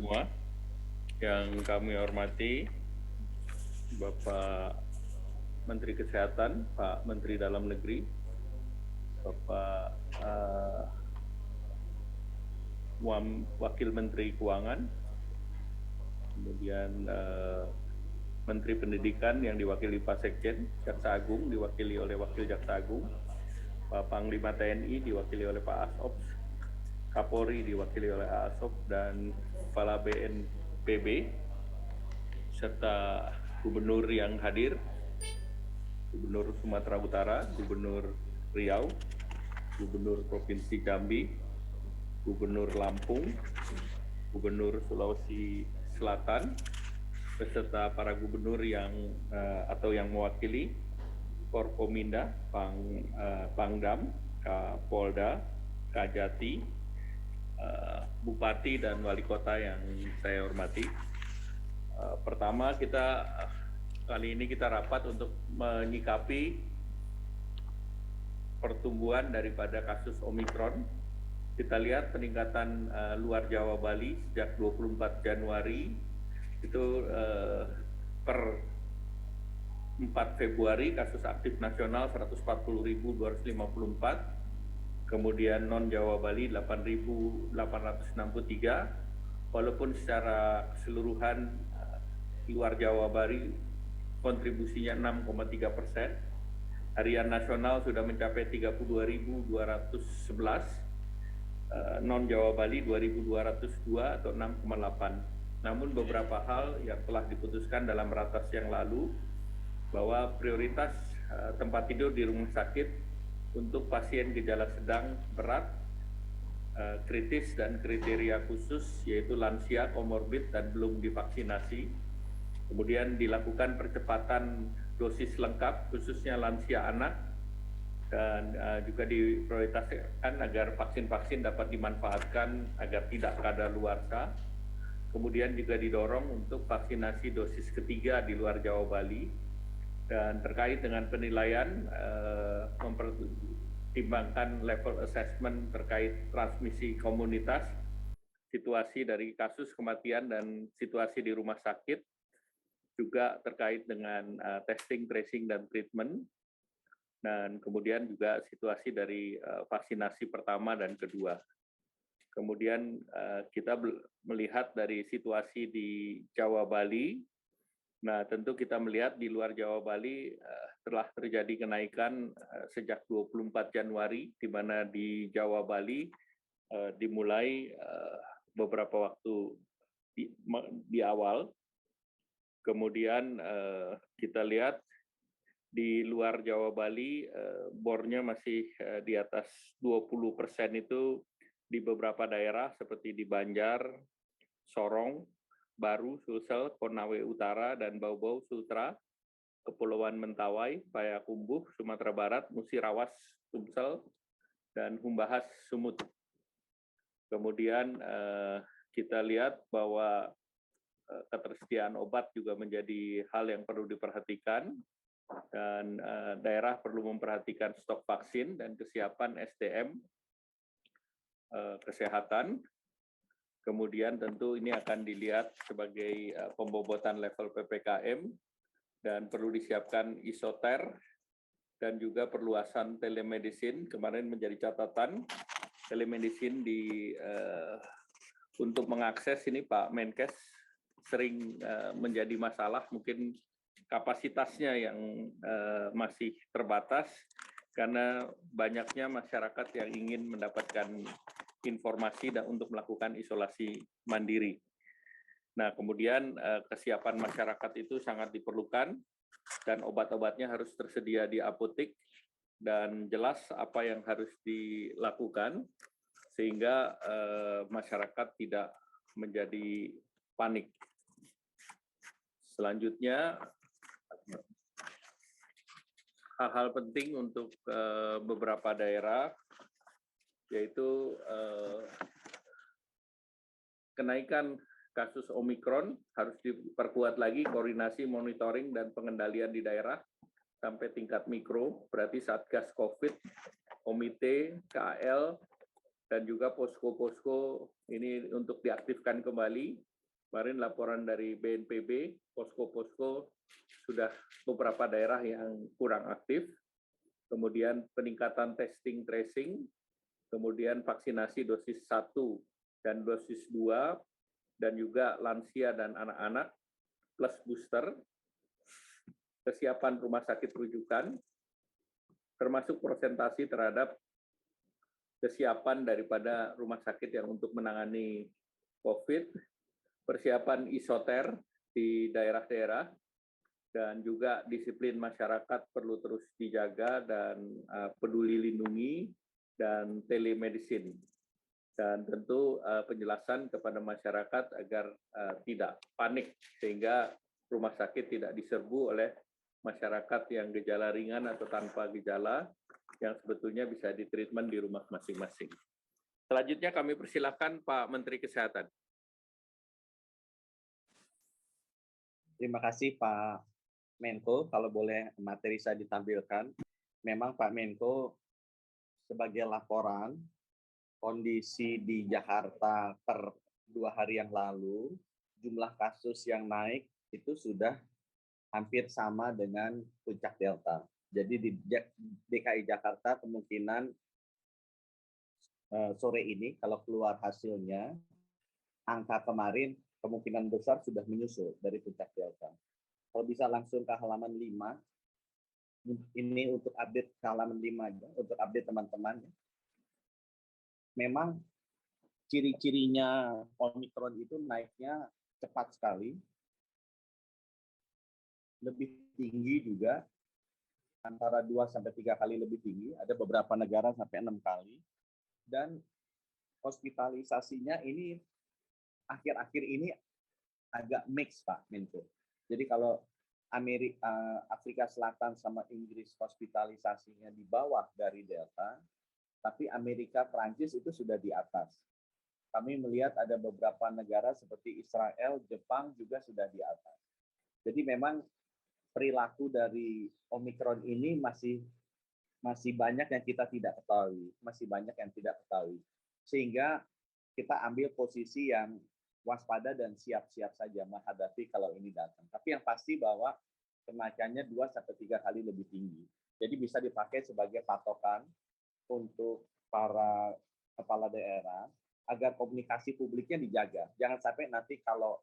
semua, yang kami hormati Bapak Menteri Kesehatan, Pak Menteri Dalam Negeri, Bapak Wakil Menteri Keuangan, kemudian Menteri Pendidikan yang diwakili Pak Sekjen, Jaksa Agung diwakili oleh Wakil Jaksa Agung, Pak Panglima TNI diwakili oleh Pak Asops, Kapolri diwakili oleh Asop, dan Kepala BNPB, serta Gubernur yang hadir, Gubernur Sumatera Utara, Gubernur Riau, Gubernur Provinsi Jambi, Gubernur Lampung, Gubernur Sulawesi Selatan, beserta para gubernur yang mewakili Forkominda, Pangdam, Kapolda, Kajati, Bupati dan Wali Kota yang saya hormati. Pertama, kali ini kita rapat untuk menyikapi pertumbuhan daripada kasus Omikron. Kita lihat peningkatan luar Jawa Bali sejak 24 Januari itu per 4 Februari kasus aktif nasional 140.254, kemudian non Jawa Bali 8.863, walaupun secara keseluruhan luar Jawa Bali kontribusinya 6,3%. Harian nasional sudah mencapai 32.211, non Jawa Bali 2.202 atau 6,8. Namun beberapa hal yang telah diputuskan dalam ratas yang lalu, bahwa prioritas tempat tidur di rumah sakit untuk pasien gejala sedang, berat, kritis dan kriteria khusus, yaitu lansia, komorbid, dan belum divaksinasi. Kemudian dilakukan percepatan dosis lengkap, khususnya lansia anak, dan juga diprioritaskan agar vaksin-vaksin dapat dimanfaatkan agar tidak kadaluarsa. Kemudian juga didorong untuk vaksinasi dosis ketiga di luar Jawa Bali. Dan terkait dengan penilaian, mempertimbangkan level assessment terkait transmisi komunitas, situasi dari kasus kematian dan situasi di rumah sakit, juga terkait dengan testing, tracing, dan treatment, dan kemudian juga situasi dari vaksinasi pertama dan kedua. Kemudian kita melihat dari situasi di Jawa Bali. Nah, tentu kita melihat di luar Jawa Bali telah terjadi kenaikan sejak 24 Januari, di mana di Jawa Bali dimulai beberapa waktu di awal. Kemudian kita lihat di luar Jawa Bali bornya masih di atas 20% itu di beberapa daerah seperti di Banjar, Sorong, Baru, Sulsel, Konawe Utara, dan Bau-Bau, Sultra, Kepulauan Mentawai, Payakumbuh, Sumatera Barat, Musirawas, Sumsel, dan Humbahas, Sumut. Kemudian kita lihat bahwa ketersediaan obat juga menjadi hal yang perlu diperhatikan, dan daerah perlu memperhatikan stok vaksin dan kesiapan SDM kesehatan. Kemudian tentu ini akan dilihat sebagai pembobotan level PPKM, dan perlu disiapkan isoter dan juga perluasan telemedicine. Kemarin menjadi catatan telemedicine untuk mengakses ini Pak Menkes sering menjadi masalah, mungkin kapasitasnya yang masih terbatas karena banyaknya masyarakat yang ingin mendapatkan informasi dan untuk melakukan isolasi mandiri. Nah, kemudian kesiapan masyarakat itu sangat diperlukan, dan obat-obatnya harus tersedia di apotek, dan jelas apa yang harus dilakukan sehingga masyarakat tidak menjadi panik. Selanjutnya, hal-hal penting untuk beberapa daerah, yaitu kenaikan kasus Omikron harus diperkuat lagi koordinasi, monitoring, dan pengendalian di daerah sampai tingkat mikro, berarti Satgas COVID, Komite, KL, dan juga posko-posko ini untuk diaktifkan kembali. Kemarin laporan dari BNPB, posko-posko sudah beberapa daerah yang kurang aktif, kemudian peningkatan testing tracing, kemudian vaksinasi dosis 1 dan dosis 2, dan juga lansia dan anak-anak plus booster, kesiapan rumah sakit rujukan, termasuk presentasi terhadap kesiapan daripada rumah sakit yang untuk menangani COVID, persiapan isoter di daerah-daerah, dan juga disiplin masyarakat perlu terus dijaga, dan peduli lindungi, dan telemedicine. Dan tentu penjelasan kepada masyarakat agar tidak panik, sehingga rumah sakit tidak diserbu oleh masyarakat yang gejala ringan atau tanpa gejala, yang sebetulnya bisa ditreatment di rumah masing-masing. Selanjutnya kami persilakan Pak Menteri Kesehatan. Terima kasih Pak Menko, kalau boleh materi saya ditampilkan. Memang Pak Menko, sebagai laporan, kondisi di Jakarta per 2 hari yang lalu, jumlah kasus yang naik itu sudah hampir sama dengan puncak Delta. Jadi di DKI Jakarta kemungkinan sore ini kalau keluar hasilnya, angka kemarin kemungkinan besar sudah menyusul dari puncak Delta. Kalau bisa langsung ke halaman 5, ini untuk update ke halaman 5 aja, untuk update teman-teman. Memang ciri-cirinya Omicron itu naiknya cepat sekali, lebih tinggi juga, antara 2-3 kali lebih tinggi, ada beberapa negara sampai 6 kali, dan hospitalisasinya ini akhir-akhir ini agak mix Pak Menko. Jadi kalau Afrika Selatan sama Inggris hospitalisasinya di bawah dari Delta, tapi Amerika, Prancis itu sudah di atas. Kami melihat ada beberapa negara seperti Israel, Jepang juga sudah di atas. Jadi memang perilaku dari Omicron ini masih banyak yang kita tidak ketahui, Sehingga kita ambil posisi yang waspada dan siap-siap saja menghadapi kalau ini datang. Tapi yang pasti bahwa kenaikannya 2-3 kali lebih tinggi. Jadi bisa dipakai sebagai patokan untuk para kepala daerah agar komunikasi publiknya dijaga. Jangan sampai nanti kalau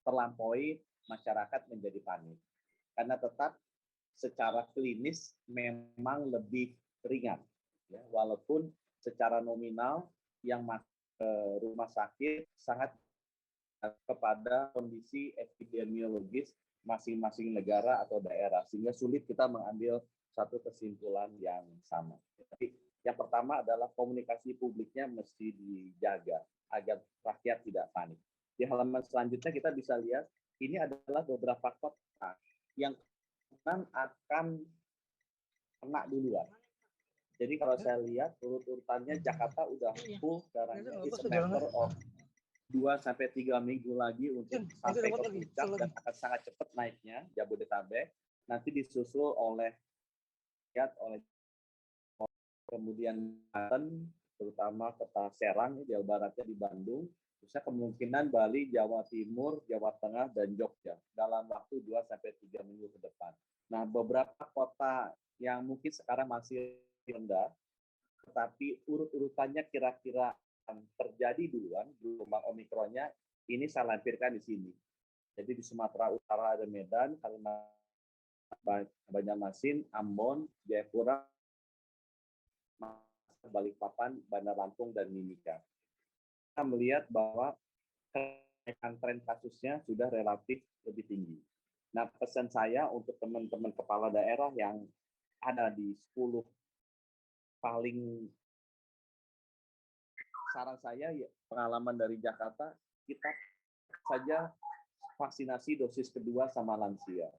terlampaui masyarakat menjadi panik. Karena tetap secara klinis memang lebih ringan. Ya, walaupun secara nominal yang masuk ke rumah sakit sangat kepada kondisi epidemiologis masing-masing negara atau daerah, sehingga sulit kita mengambil satu kesimpulan yang sama. Tapi yang pertama adalah komunikasi publiknya mesti dijaga agar rakyat tidak panik. Di halaman selanjutnya kita bisa lihat ini adalah beberapa kota yang akan kena duluan. Jadi kalau saya lihat urut-urutannya Jakarta udah full sekarang, it's a matter of 2-3 minggu lagi untuk sampai ke puncak, dan akan sangat cepat naiknya Jabodetabek, nanti disusul oleh kemudian Banten, terutama kota Serang, Jawa Baratnya di Bandung, bisa kemungkinan Bali, Jawa Timur, Jawa Tengah, dan Jogja dalam waktu 2-3 minggu ke depan. Nah, beberapa kota yang mungkin sekarang masih rendah, tetapi urut-urutannya kira-kira terjadi duluan gelombang Omikronnya, ini saya lampirkan di sini. Jadi di Sumatera Utara ada Medan, Kalimantan, Banjarmasin, Ambon, Jayapura, Balikpapan, Bandar Lampung, dan Mimika. Kita melihat bahwa kenaikan tren kasusnya sudah relatif lebih tinggi. Nah, pesan saya untuk teman-teman kepala daerah yang ada di 10 paling, saran saya ya, pengalaman dari Jakarta, kita saja vaksinasi dosis kedua sama lansia.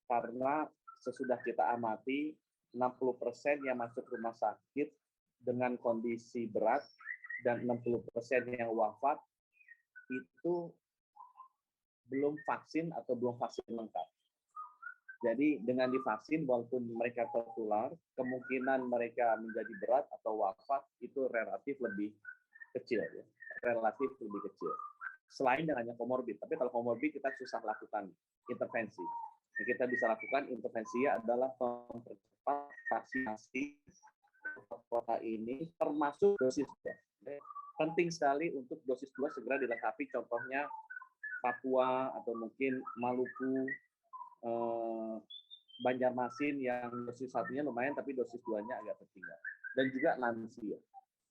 Karena sesudah kita amati, 60% yang masuk rumah sakit dengan kondisi berat dan 60% yang wafat itu belum vaksin atau belum vaksin lengkap. Jadi dengan divaksin, walaupun mereka tertular, kemungkinan mereka menjadi berat atau wafat itu relatif lebih kecil. Ya. Relatif lebih kecil. selain dengan yang komorbid. Tapi kalau komorbid kita susah lakukan intervensi. Yang kita bisa lakukan intervensinya adalah mempercepat vaksinasi kota ini, termasuk dosis 2. Penting sekali untuk dosis 2 segera dilengkapi, contohnya Papua atau mungkin Maluku, Banjarmasin yang dosis 1-nya lumayan tapi dosis 2-nya agak tertinggal. Dan juga lansia.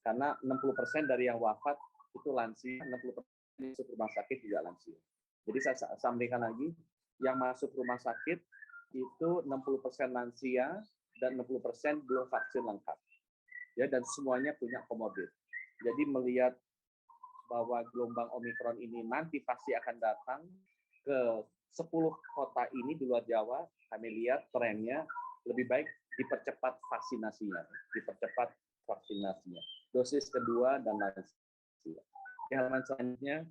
Karena 60% dari yang wafat itu lansia, 60% masuk rumah sakit juga lansia. Jadi saya sampaikan lagi, yang masuk rumah sakit itu 60% lansia dan 60% belum vaksin lengkap. Ya, dan semuanya punya komorbid. Jadi melihat bahwa gelombang Omikron ini nanti pasti akan datang ke 10 kota ini di luar Jawa, kami lihat trennya lebih baik dipercepat vaksinasinya, dosis kedua dan lansia. Di halaman selanjutnya,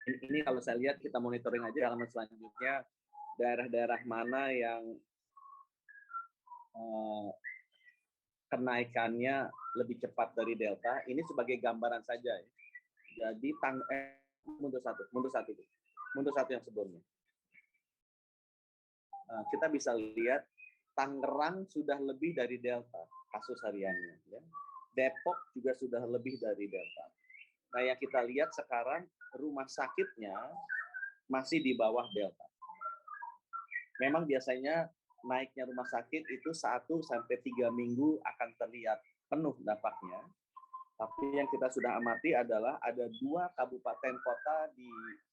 ini kalau saya lihat kita monitoring aja halaman selanjutnya, daerah-daerah mana yang kenaikannya lebih cepat dari Delta. Ini sebagai gambaran saja. Jadi mundur satu yang sebelumnya. Kita bisa lihat Tangerang sudah lebih dari Delta kasus hariannya. Ya. Depok juga sudah lebih dari Delta. Nah, yang kita lihat sekarang rumah sakitnya masih di bawah Delta. Memang biasanya naiknya rumah sakit itu 1 sampai 3 minggu akan terlihat penuh dampaknya. Tapi yang kita sudah amati adalah ada 2 kabupaten kota di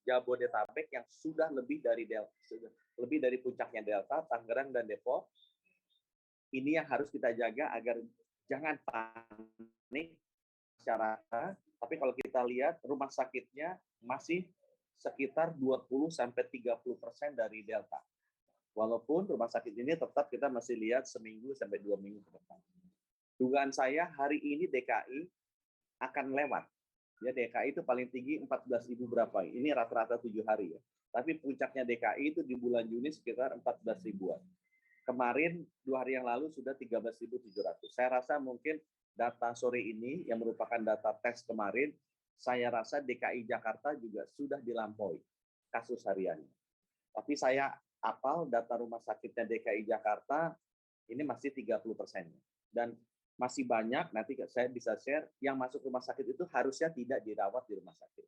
Jabodetabek yang sudah lebih dari Delta, lebih dari puncaknya Delta, Tangerang dan Depok. Ini yang harus kita jaga agar jangan panik masyarakat. Tapi kalau kita lihat rumah sakitnya masih sekitar 20-30% dari Delta. Walaupun rumah sakit ini tetap kita masih lihat seminggu sampai 2 minggu ke depan. Dugaan saya hari ini DKI akan lewat. Ya, DKI itu paling tinggi 14.000 berapa. Ini rata-rata 7 hari ya. Tapi puncaknya DKI itu di bulan Juni sekitar 14 ribuan. Kemarin 2 hari yang lalu sudah 13.700. Saya rasa mungkin data sore ini yang merupakan data tes kemarin, saya rasa DKI Jakarta juga sudah dilampaui kasus hariannya. Tapi saya apal data rumah sakitnya DKI Jakarta ini masih 30%. Dan masih banyak, nanti saya bisa share, yang masuk rumah sakit itu harusnya tidak dirawat di rumah sakit.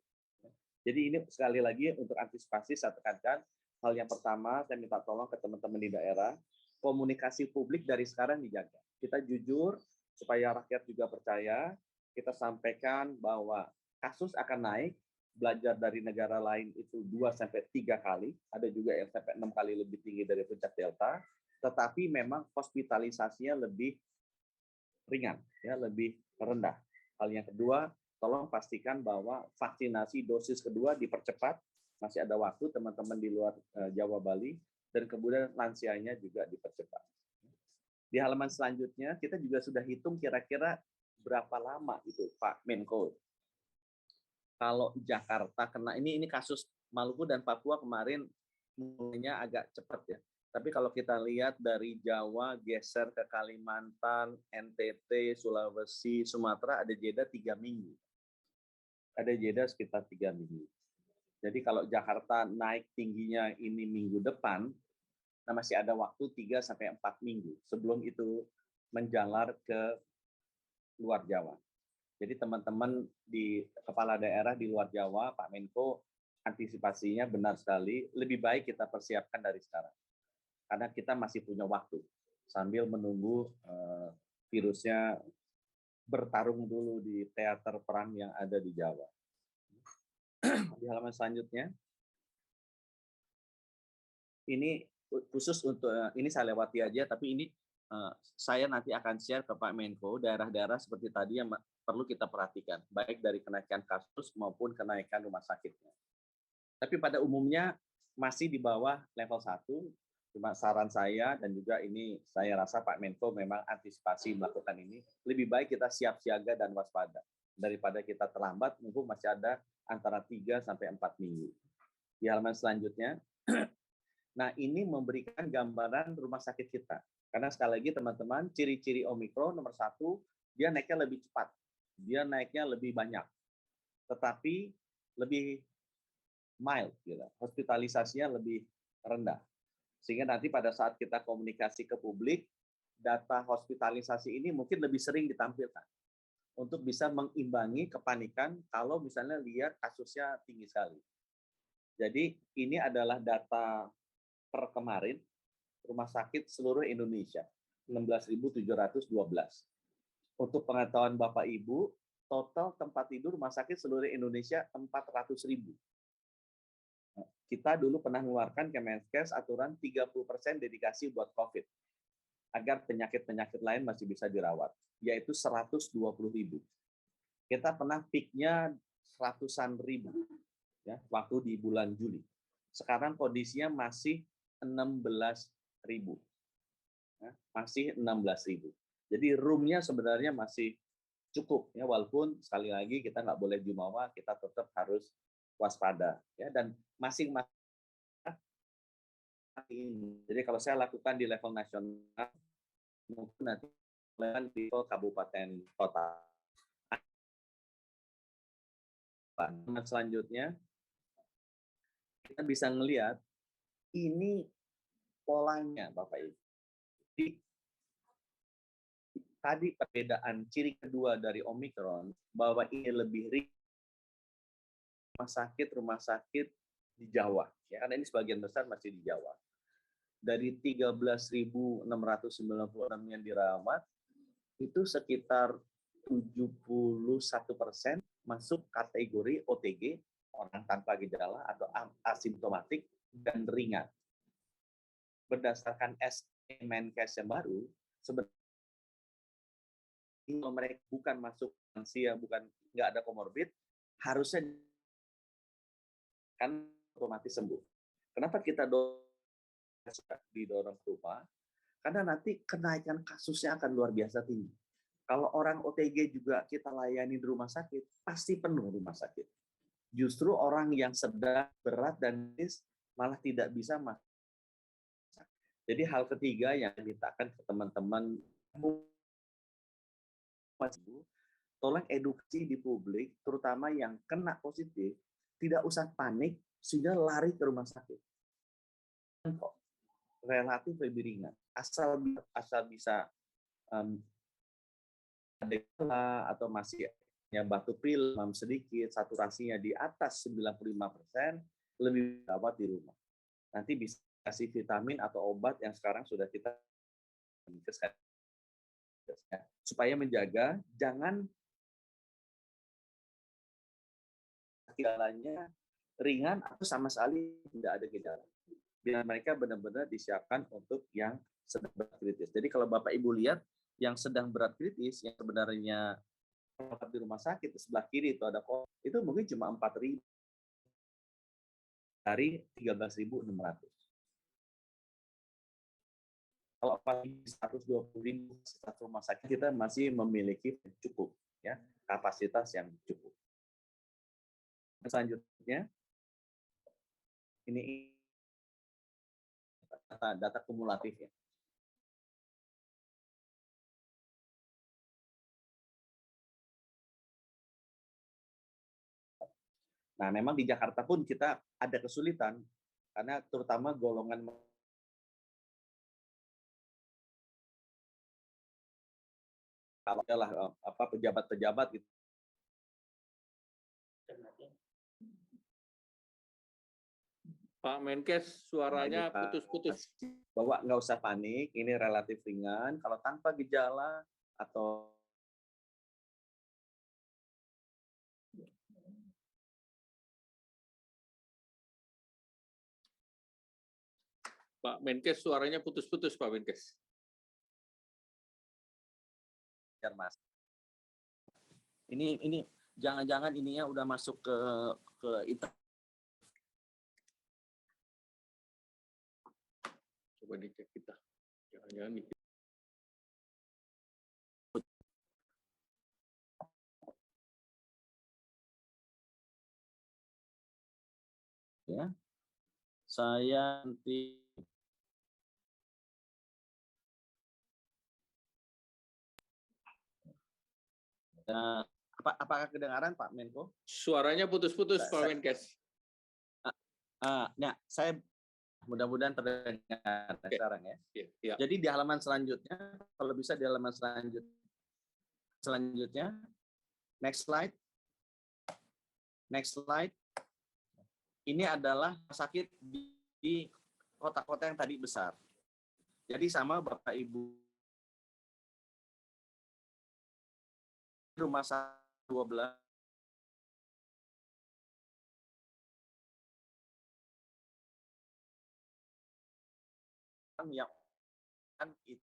Jadi ini sekali lagi untuk antisipasi saya tekankan, hal yang pertama saya minta tolong ke teman-teman di daerah, komunikasi publik dari sekarang dijaga. Kita jujur, supaya rakyat juga percaya, kita sampaikan bahwa kasus akan naik, belajar dari negara lain itu 2-3 kali, ada juga yang sampai 6 kali lebih tinggi dari puncak Delta, tetapi memang hospitalisasinya lebih ringan, ya, lebih rendah. Hal yang kedua, tolong pastikan bahwa vaksinasi dosis kedua dipercepat, masih ada waktu teman-teman di luar Jawa Bali, dan kemudian lansianya juga dipercepat. Di halaman selanjutnya, kita juga sudah hitung kira-kira berapa lama itu Pak Menko. Kalau Jakarta kena, ini kasus Maluku dan Papua kemarin mulainya agak cepat ya. Tapi kalau kita lihat dari Jawa geser ke Kalimantan, NTT, Sulawesi, Sumatera ada jeda 3 minggu. Ada jeda sekitar 3 minggu. Jadi kalau Jakarta naik tingginya ini minggu depan, nah masih ada waktu 3-4 minggu sebelum itu menjalar ke luar Jawa. Jadi teman-teman di kepala daerah di luar Jawa, Pak Menko, antisipasinya benar sekali. Lebih baik kita persiapkan dari sekarang. Karena kita masih punya waktu sambil menunggu virusnya bertarung dulu di teater perang yang ada di Jawa. Di halaman selanjutnya, ini khusus untuk ini saya lewati aja, tapi ini saya nanti akan share ke Pak Menko daerah-daerah seperti tadi yang perlu kita perhatikan, baik dari kenaikan kasus maupun kenaikan rumah sakitnya. Tapi pada umumnya masih di bawah level 1. Cuma saran saya, dan juga ini saya rasa Pak Menko memang antisipasi melakukan ini, lebih baik kita siap siaga dan waspada daripada kita terlambat, mumpung masih ada antara 3-4 minggu. Di halaman selanjutnya, nah ini memberikan gambaran rumah sakit kita. Karena sekali lagi teman-teman, ciri-ciri Omikron nomor 1, dia naiknya lebih cepat, dia naiknya lebih banyak. Tetapi lebih mild, gitu. Hospitalisasinya lebih rendah. Sehingga nanti pada saat kita komunikasi ke publik, data hospitalisasi ini mungkin lebih sering ditampilkan untuk bisa mengimbangi kepanikan kalau misalnya lihat kasusnya tinggi sekali. Jadi ini adalah data per kemarin rumah sakit seluruh Indonesia, 16.712. Untuk pengetahuan Bapak Ibu, total tempat tidur rumah sakit seluruh Indonesia 400.000. Kita dulu pernah mengeluarkan Kemenkes aturan 30% dedikasi buat COVID, agar penyakit-penyakit lain masih bisa dirawat, yaitu 120.000. Kita pernah peak-nya ratusan ribu, ya, waktu di bulan Juli. Sekarang kondisinya masih 16.000. Ya, masih 16.000. Jadi room-nya sebenarnya masih cukup, ya, walaupun sekali lagi kita nggak boleh jumawa, kita tetap harus waspada, ya, dan masing-masing. Jadi kalau saya lakukan di level nasional, mungkin nanti di level kabupaten kota. Selanjutnya, kita bisa melihat ini polanya, Bapak Ibu. Jadi, tadi perbedaan ciri kedua dari Omicron, bahwa ini lebih ringan rumah sakit di Jawa, ya, karena ini sebagian besar masih di Jawa. Dari 13.696 yang dirawat, itu sekitar 71% masuk kategori OTG, orang tanpa gejala atau asimptomatik dan ringan. Berdasarkan Menkes yang baru, sebenarnya kalau mereka bukan masuk lansia, bukan nggak ada komorbid, harusnya kan otomatis sembuh. Kenapa kita didorong ke rumah? Karena nanti kenaikan kasusnya akan luar biasa tinggi. Kalau orang OTG juga kita layani di rumah sakit, pasti penuh rumah sakit. Justru orang yang sedang, berat, dan kritis malah tidak bisa masuk. Jadi hal ketiga yang dimintakan ke teman-teman, tolong edukasi di publik, terutama yang kena positif, tidak usah panik sehingga lari ke rumah sakit. Relatif lebih ringan, asal bisa atau masih ya batuk pilek sedikit, saturasinya di atas 95%, lebih rawat di rumah. Nanti bisa kasih vitamin atau obat yang sekarang sudah kita supaya menjaga jangan gejalanya ringan atau sama sekali tidak ada gejala. Biar mereka benar-benar disiapkan untuk yang sedang berat kritis. Jadi kalau Bapak Ibu lihat yang sedang berat kritis, yang sebenarnya di rumah sakit, di sebelah kiri itu ada itu mungkin cuma 4.000 dari 13.600. Kalau 120.000 satu rumah sakit, kita masih memiliki cukup, ya, kapasitas yang cukup. Selanjutnya, ini data kumulatif, ya. Nah, memang di Jakarta pun kita ada kesulitan karena terutama golongan kalau adalah pejabat-pejabat gitu. Pak Menkes, suaranya putus-putus. Bahwa nggak usah panik, ini relatif ringan. Kalau tanpa gejala atau Pak Menkes, suaranya putus-putus, Pak Menkes. Mas, ini jangan-jangan ininya udah masuk ke internet. Coba dicek kita. Jangan-jangan ya. Saya nanti Apakah kedengaran Pak Menko? Suaranya putus-putus, Pak Menkes. Nah, saya mudah-mudahan terdengar sekarang ya. Ya. Jadi di halaman selanjutnya, kalau bisa di halaman selanjutnya, next slide. Ini adalah sakit di kota-kota yang tadi besar. Jadi sama Bapak Ibu, rumah sakit 12 yang kan itu.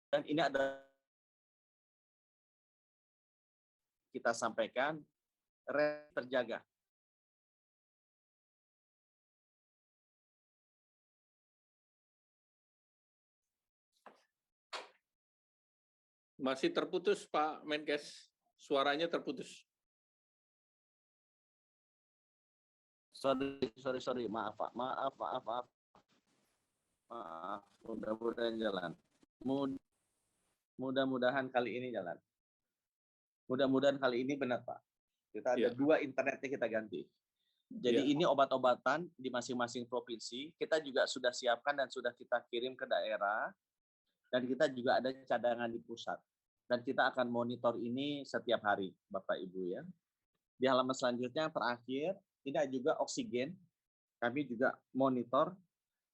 Dan ini ada kita sampaikan terjaga. Masih terputus, Pak Menkes. Suaranya terputus. Sorry. Maaf, Pak. Maaf. Mudah-mudahan jalan. Mudah-mudahan kali ini jalan. Mudah-mudahan kali ini benar, Pak. Kita ada 2 internetnya kita ganti. Jadi ini obat-obatan di masing-masing provinsi. Kita juga sudah siapkan dan sudah kita kirim ke daerah. Dan kita juga ada cadangan di pusat. Dan kita akan monitor ini setiap hari, Bapak Ibu ya. Di halaman selanjutnya yang terakhir, ini juga oksigen. Kami juga monitor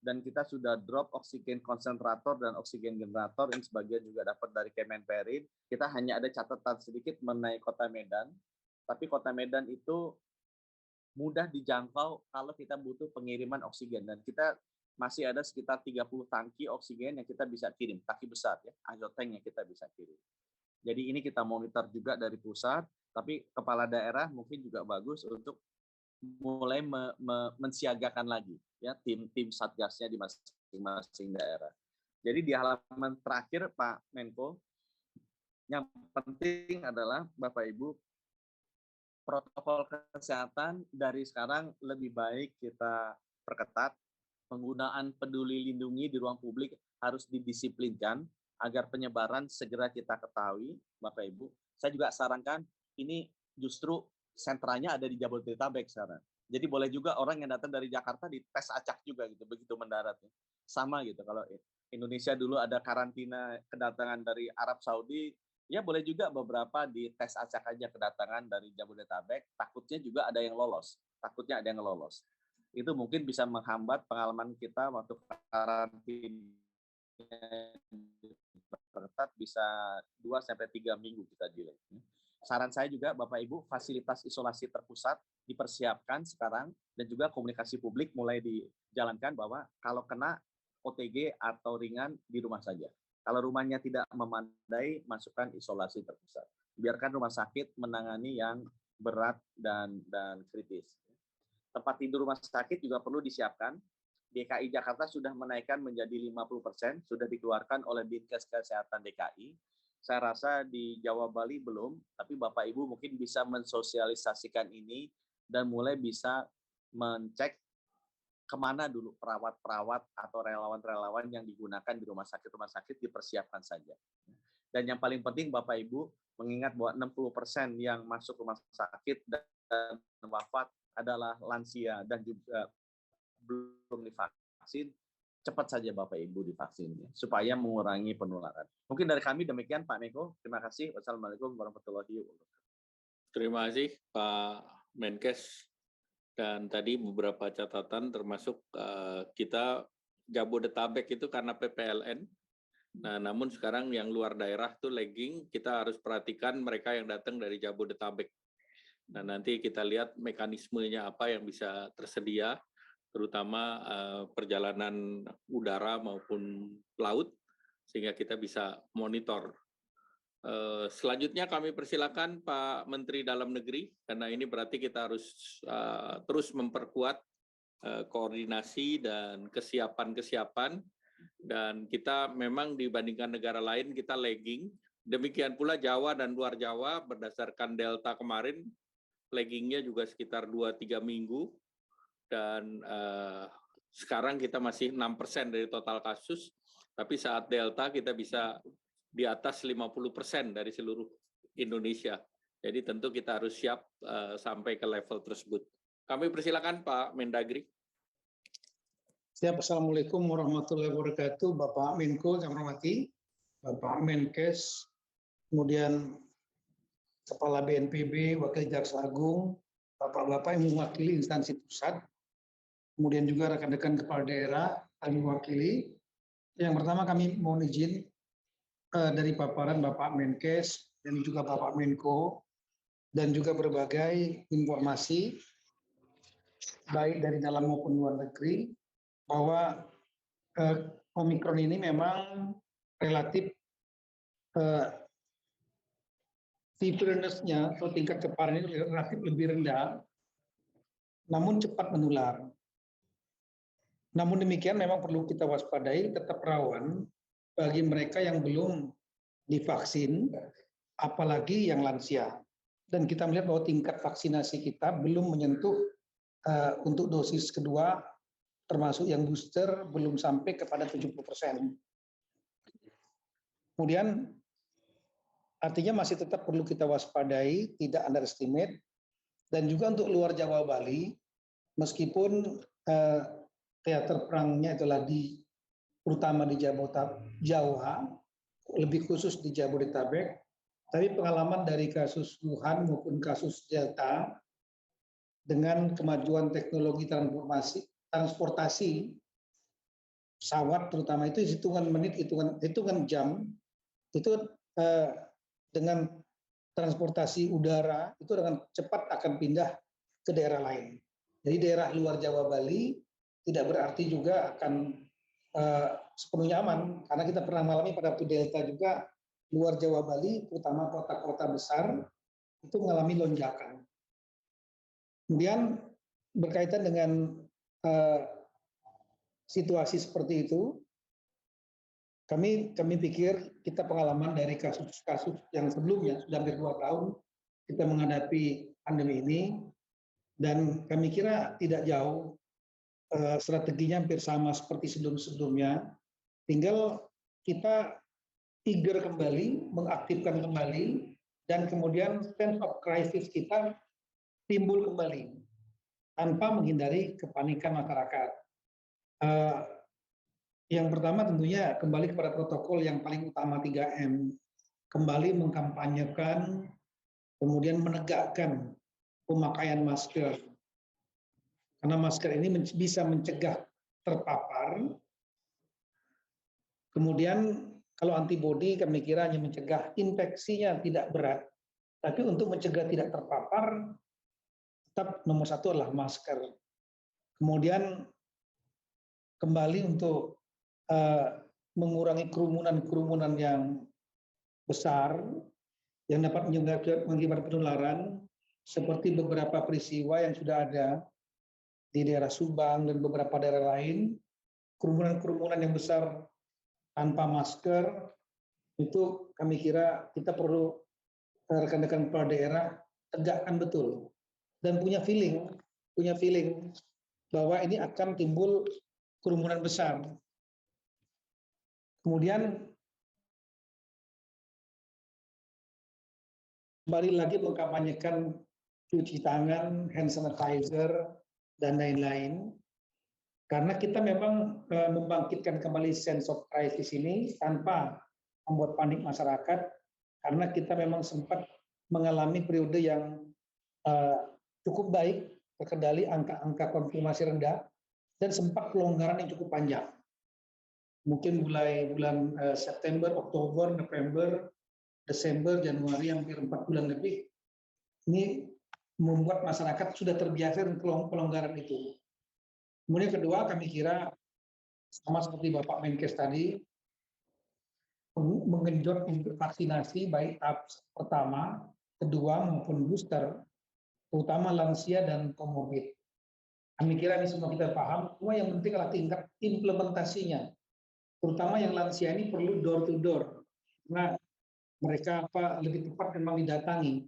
dan kita sudah drop oksigen konsentrator dan oksigen generator. Ini sebagian juga dapat dari Kemenperin. Kita hanya ada catatan sedikit mengenai Kota Medan. Tapi Kota Medan itu mudah dijangkau kalau kita butuh pengiriman oksigen. Dan kita masih ada sekitar 30 tangki oksigen yang kita bisa kirim, tangki besar ya, azotank yang kita bisa kirim. Jadi ini kita monitor juga dari pusat, tapi kepala daerah mungkin juga bagus untuk mulai mensiagakan lagi ya tim satgasnya di masing-masing daerah. Jadi di halaman terakhir Pak Menko, yang penting adalah Bapak Ibu, protokol kesehatan dari sekarang lebih baik kita perketat. Penggunaan peduli lindungi di ruang publik harus didisiplinkan agar penyebaran segera kita ketahui, Bapak Ibu. Saya juga sarankan ini justru sentranya ada di Jabodetabek sekarang. Jadi boleh juga orang yang datang dari Jakarta dites acak juga gitu, begitu mendarat. Sama gitu, kalau Indonesia dulu ada karantina kedatangan dari Arab Saudi, ya boleh juga beberapa dites acak aja kedatangan dari Jabodetabek, takutnya juga ada yang lolos. Itu mungkin bisa menghambat pengalaman kita waktu karantina ketat bisa 2-3 minggu kita delay. Saran saya juga Bapak Ibu, fasilitas isolasi terpusat dipersiapkan sekarang dan juga komunikasi publik mulai dijalankan bahwa kalau kena OTG atau ringan di rumah saja. Kalau rumahnya tidak memadai, masukkan isolasi terpusat. Biarkan rumah sakit menangani yang berat dan kritis. Tempat tidur rumah sakit juga perlu disiapkan. DKI Jakarta sudah menaikkan menjadi 50%, sudah dikeluarkan oleh Dinkes Kesehatan DKI. Saya rasa di Jawa Bali belum, tapi Bapak Ibu mungkin bisa mensosialisasikan ini dan mulai bisa mencek kemana dulu perawat-perawat atau relawan-relawan yang digunakan di rumah sakit dipersiapkan saja. Dan yang paling penting Bapak Ibu mengingat bahwa 60% yang masuk rumah sakit dan wafat adalah lansia dan juga belum divaksin, cepat saja Bapak Ibu divaksinnya supaya mengurangi penularan. Mungkin dari kami demikian Pak Menko. Terima kasih. Wassalamualaikum warahmatullahi wabarakatuh. Terima kasih Pak Menkes. Dan tadi beberapa catatan termasuk kita Jabodetabek itu karena PPLN. Nah, namun sekarang yang luar daerah tuh lagging, kita harus perhatikan mereka yang datang dari Jabodetabek. Nah, nanti kita lihat mekanismenya apa yang bisa tersedia, terutama perjalanan udara maupun laut, sehingga kita bisa monitor. Selanjutnya kami persilakan Pak Menteri Dalam Negeri, karena ini berarti kita harus terus memperkuat koordinasi dan kesiapan, dan kita memang dibandingkan negara lain kita lagging. Demikian pula Jawa dan luar Jawa berdasarkan Delta kemarin, laggingnya juga sekitar 2-3 minggu. Dan sekarang kita masih 6% dari total kasus, tapi saat Delta kita bisa di atas 50% dari seluruh Indonesia. Jadi tentu kita harus siap sampai ke level tersebut. Kami persilakan Pak Mendagri. Siap, Assalamualaikum warahmatullahi wabarakatuh, Bapak Menko yang hormati, Bapak Menkes, kemudian Kepala BNPB, Wakil Jaksa Agung, Bapak-Bapak yang mewakili instansi pusat, kemudian juga rekan-rekan kepala daerah kami mewakili. Yang pertama kami mohon izin dari paparan Bapak Menkes dan juga Bapak Menko, dan juga berbagai informasi, baik dari dalam maupun luar negeri, bahwa Omikron ini memang relatif virulence-nya atau tingkat keparahan ini relatif lebih rendah, namun cepat menular. Namun demikian memang perlu kita waspadai, tetap rawan bagi mereka yang belum divaksin, apalagi yang lansia. Dan kita melihat bahwa tingkat vaksinasi kita belum menyentuh untuk dosis kedua, termasuk yang booster belum sampai kepada 70%. Kemudian artinya masih tetap perlu kita waspadai, tidak underestimate, dan juga untuk luar Jawa Bali, meskipun teater perangnya itulah terutama di Jawa, lebih khusus di Jabodetabek, tapi pengalaman dari kasus Wuhan maupun kasus Delta dengan kemajuan teknologi transportasi pesawat terutama itu hitungan menit, hitungan jam itu dengan transportasi udara itu dengan cepat akan pindah ke daerah lain. Jadi daerah luar Jawa Bali tidak berarti juga akan sepenuhnya aman, karena kita pernah mengalami pada waktu Delta juga luar Jawa Bali, terutama kota-kota besar itu mengalami lonjakan. Kemudian berkaitan dengan situasi seperti itu, kami pikir kita pengalaman dari kasus-kasus yang sebelumnya sudah hampir 2 tahun kita menghadapi pandemi ini, dan kami kira tidak jauh, strateginya hampir sama seperti sebelum-sebelumnya. Tinggal kita eager kembali, mengaktifkan kembali, dan kemudian sense of crisis kita timbul kembali tanpa menghindari kepanikan masyarakat. Yang pertama tentunya kembali kepada protokol yang paling utama 3M, kembali mengkampanyekan, kemudian menegakkan pemakaian masker, karena masker ini bisa mencegah terpapar. Kemudian kalau antibodi kami kira hanya mencegah infeksinya tidak berat, tapi untuk mencegah tidak terpapar tetap nomor 1 adalah masker. Kemudian kembali untuk mengurangi kerumunan yang besar yang dapat mengakibatkan penularan, seperti beberapa peristiwa yang sudah ada di daerah Subang dan beberapa daerah lain, kerumunan yang besar tanpa masker, itu kami kira kita perlu rekan-rekan kepala daerah tegakkan betul dan punya feeling bahwa ini akan timbul kerumunan besar. Kemudian kembali lagi mengkampanyekan cuci tangan, hand sanitizer, dan lain-lain. Karena kita memang membangkitkan kembali sense of crisis ini tanpa membuat panik masyarakat, karena kita memang sempat mengalami periode yang cukup baik, terkendali angka-angka konfirmasi rendah, dan sempat pelonggaran yang cukup panjang. Mungkin mulai bulan September, Oktober, November, Desember, Januari, hampir 4 bulan lebih, ini membuat masyarakat sudah terbiasa dengan pelonggaran itu. Kemudian kedua, kami kira sama seperti Bapak Menkes tadi, mengenjot untuk vaksinasi baik tahap pertama, kedua maupun booster, terutama lansia dan komorbid. Kami kira ini semua kita paham, semua yang penting adalah tingkat implementasinya. Terutama yang lansia ini perlu door to door, karena mereka lebih tepat memang didatangi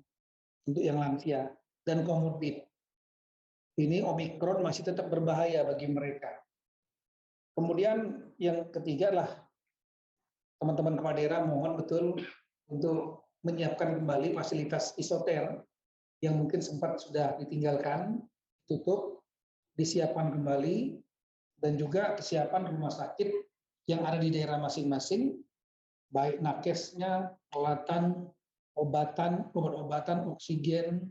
untuk yang lansia dan komorbid. Ini Omikron masih tetap berbahaya bagi mereka. Kemudian yang ketiga adalah teman-teman kepala daerah mohon betul untuk menyiapkan kembali fasilitas isoter yang mungkin sempat sudah ditinggalkan, tutup, disiapkan kembali, dan juga kesiapan rumah sakit yang ada di daerah masing-masing, baik nakesnya, peralatan, obat-obatan, oksigen.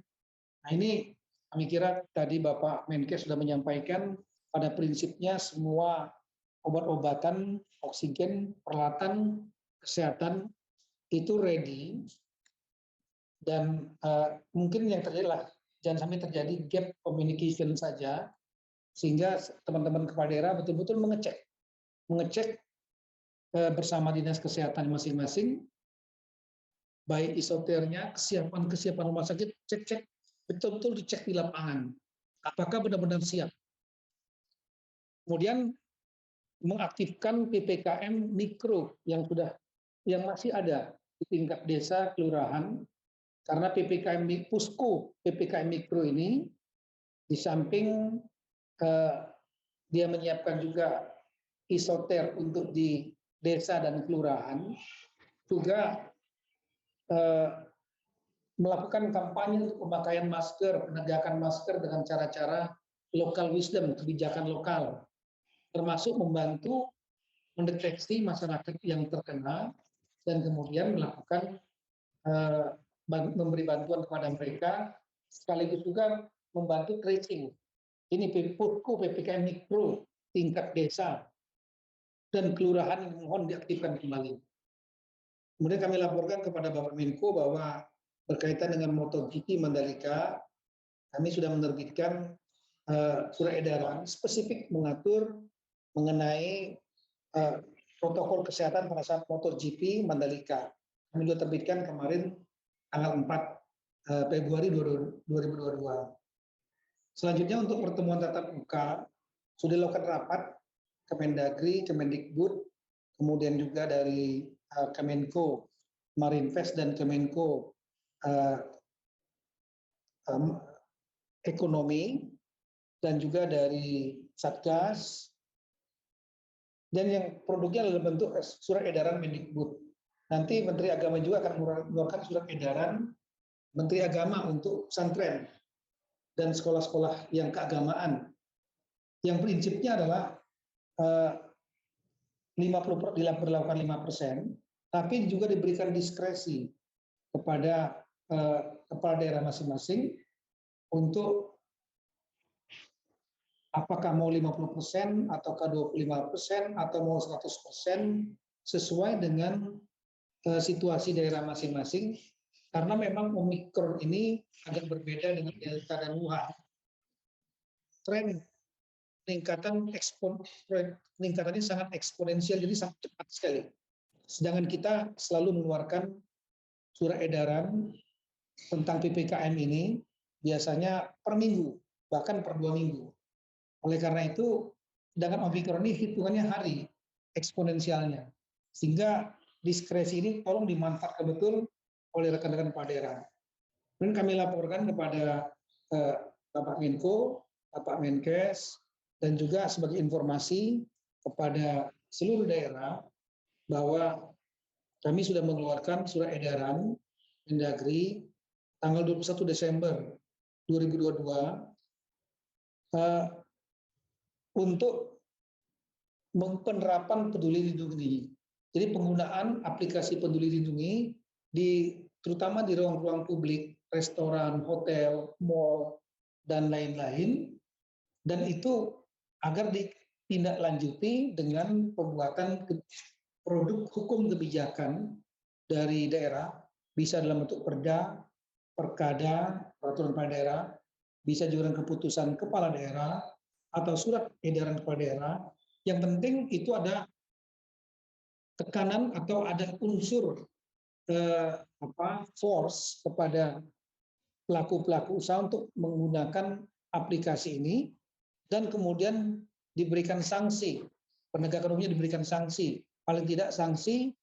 Nah ini kami kira tadi Bapak Menkes sudah menyampaikan pada prinsipnya semua obat-obatan, oksigen, peralatan kesehatan itu ready, dan mungkin yang terjadi lah jangan sampai terjadi gap communication saja, sehingga teman-teman kepala daerah betul-betul mengecek bersama dinas kesehatan masing-masing, baik isoternya, kesiapan rumah sakit, cek betul-betul dicek di lapangan apakah benar-benar siap. Kemudian mengaktifkan PPKM mikro yang masih ada di tingkat desa, kelurahan, karena Pusko PPKM mikro ini di samping dia menyiapkan juga isoter untuk di desa dan kelurahan, juga melakukan kampanye untuk pemakaian masker, penegakan masker dengan cara-cara local wisdom, kebijakan lokal, termasuk membantu mendeteksi masyarakat yang terkena dan kemudian melakukan memberi bantuan kepada mereka, sekaligus juga membantu tracing. Ini Pusko PPKM mikro tingkat desa dan kelurahan yang mohon diaktifkan kembali. Kemudian kami laporkan kepada Bapak Menko bahwa berkaitan dengan MotoGP Mandalika, kami sudah menerbitkan surat edaran spesifik mengatur mengenai protokol kesehatan pada saat MotoGP Mandalika. Kami sudah terbitkan kemarin tanggal 4 Februari 2022. Selanjutnya untuk pertemuan tatap muka, sudah dilakukan rapat Kemendagri, Kemendikbud, kemudian juga dari Kemenko Marinvest dan Kemenko Ekonomi, dan juga dari Satgas, dan yang produknya adalah bentuk surat edaran Mendikbud. Nanti Menteri Agama juga akan mengeluarkan surat edaran Menteri Agama untuk pesantren dan sekolah-sekolah yang keagamaan. Yang prinsipnya adalah 50% dilakukan 5%, tapi juga diberikan diskresi kepada kepala daerah masing-masing untuk apakah mau 50% ataukah 25% atau mau 100% sesuai dengan situasi daerah masing-masing, karena memang Omikron ini agak berbeda dengan Delta dan Wuhan. Tren peningkatannya sangat eksponensial, jadi sangat cepat sekali. Sedangkan kita selalu mengeluarkan surat edaran tentang PPKM ini biasanya per minggu, bahkan per 2 minggu. Oleh karena itu, sedangkan Omikron ini hitungannya hari eksponensialnya. Sehingga diskresi ini tolong dimanfaatkan betul oleh rekan-rekan kepala daerah. Dan kami laporkan kepada Bapak Menko, Bapak Menkes, dan juga sebagai informasi kepada seluruh daerah bahwa kami sudah mengeluarkan surat edaran Mendagri tanggal 21 Desember 2022 untuk penerapan Peduli Lindungi. Jadi penggunaan aplikasi Peduli Lindungi terutama di ruang-ruang publik, restoran, hotel, mal, dan lain-lain, dan itu agar ditindaklanjuti dengan pembuatan produk hukum kebijakan dari daerah, bisa dalam bentuk perda, perkada, peraturan kepala daerah, bisa juga keputusan kepala daerah, atau surat edaran kepala daerah. Yang penting itu ada tekanan atau ada unsur force kepada pelaku-pelaku usaha untuk menggunakan aplikasi ini, dan kemudian diberikan sanksi, penegakan hukumnya diberikan sanksi, paling tidak sanksi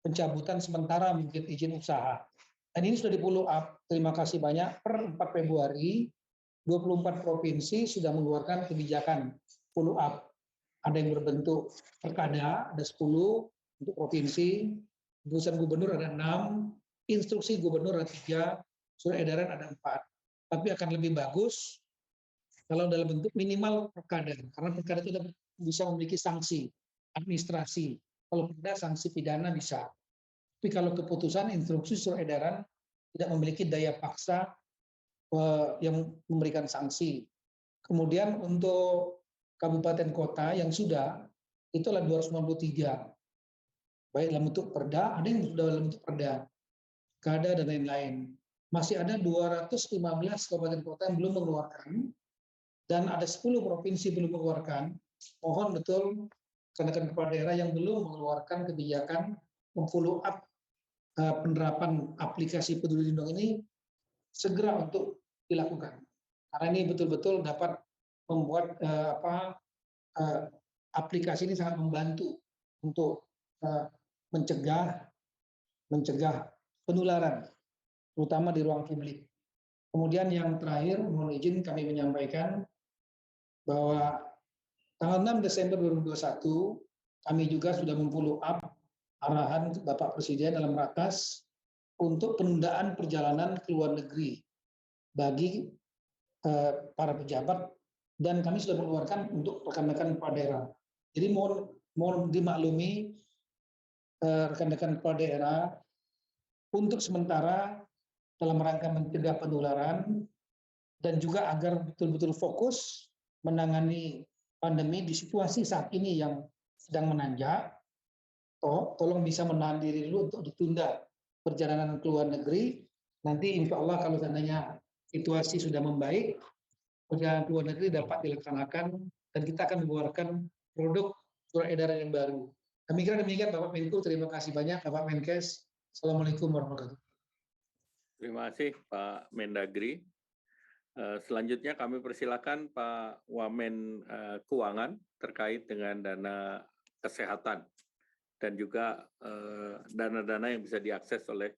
pencabutan sementara mungkin izin usaha. Dan ini sudah di-follow up. Terima kasih banyak. Per 4 Februari, 24 provinsi sudah mengeluarkan kebijakan follow up. Ada yang berbentuk perkada, ada 10, untuk provinsi, keputusan gubernur ada 6, instruksi gubernur ada 3, surat edaran ada 4. Tapi akan lebih bagus kalau dalam bentuk minimal perkada, karena perkada itu bisa memiliki sanksi administrasi. Kalau perda sanksi pidana bisa. Tapi kalau keputusan, instruksi, surat edaran tidak memiliki daya paksa yang memberikan sanksi. Kemudian untuk kabupaten kota yang sudah, itu adalah 293. Baik dalam bentuk perda, ada yang sudah dalam bentuk perda, kada dan lain-lain. Masih ada 215 kabupaten kota yang belum mengeluarkan, dan ada 10 provinsi belum mengeluarkan. Mohon betul rekan-rekan kepala daerah yang belum mengeluarkan kebijakan memfollow up penerapan aplikasi Peduli Lindung ini segera untuk dilakukan. Karena ini betul-betul dapat membuat aplikasi ini sangat membantu untuk mencegah penularan, terutama di ruang publik. Kemudian yang terakhir, mohon izin kami menyampaikan bahwa tanggal 6 Desember 2021, kami juga sudah memfollow up arahan Bapak Presiden dalam ratas untuk penundaan perjalanan ke luar negeri bagi para pejabat, dan kami sudah mengeluarkan untuk rekan-rekan kepala daerah. Jadi mohon dimaklumi rekan-rekan kepala daerah untuk sementara dalam rangka mencegah penularan dan juga agar betul-betul fokus menangani pandemi di situasi saat ini yang sedang menanjak, tolong bisa menahan diri dulu untuk ditunda perjalanan ke luar negeri. Nanti insya Allah kalau seandainya situasi sudah membaik, perjalanan ke luar negeri dapat dilaksanakan dan kita akan mengeluarkan produk surat edaran yang baru. Kami kira demikian Bapak Menko, terima kasih banyak Bapak Menkes. Assalamualaikum warahmatullahi wabarakatuh. Terima kasih Pak Mendagri. Selanjutnya kami persilakan Pak Wamen Keuangan terkait dengan dana kesehatan dan juga dana-dana yang bisa diakses oleh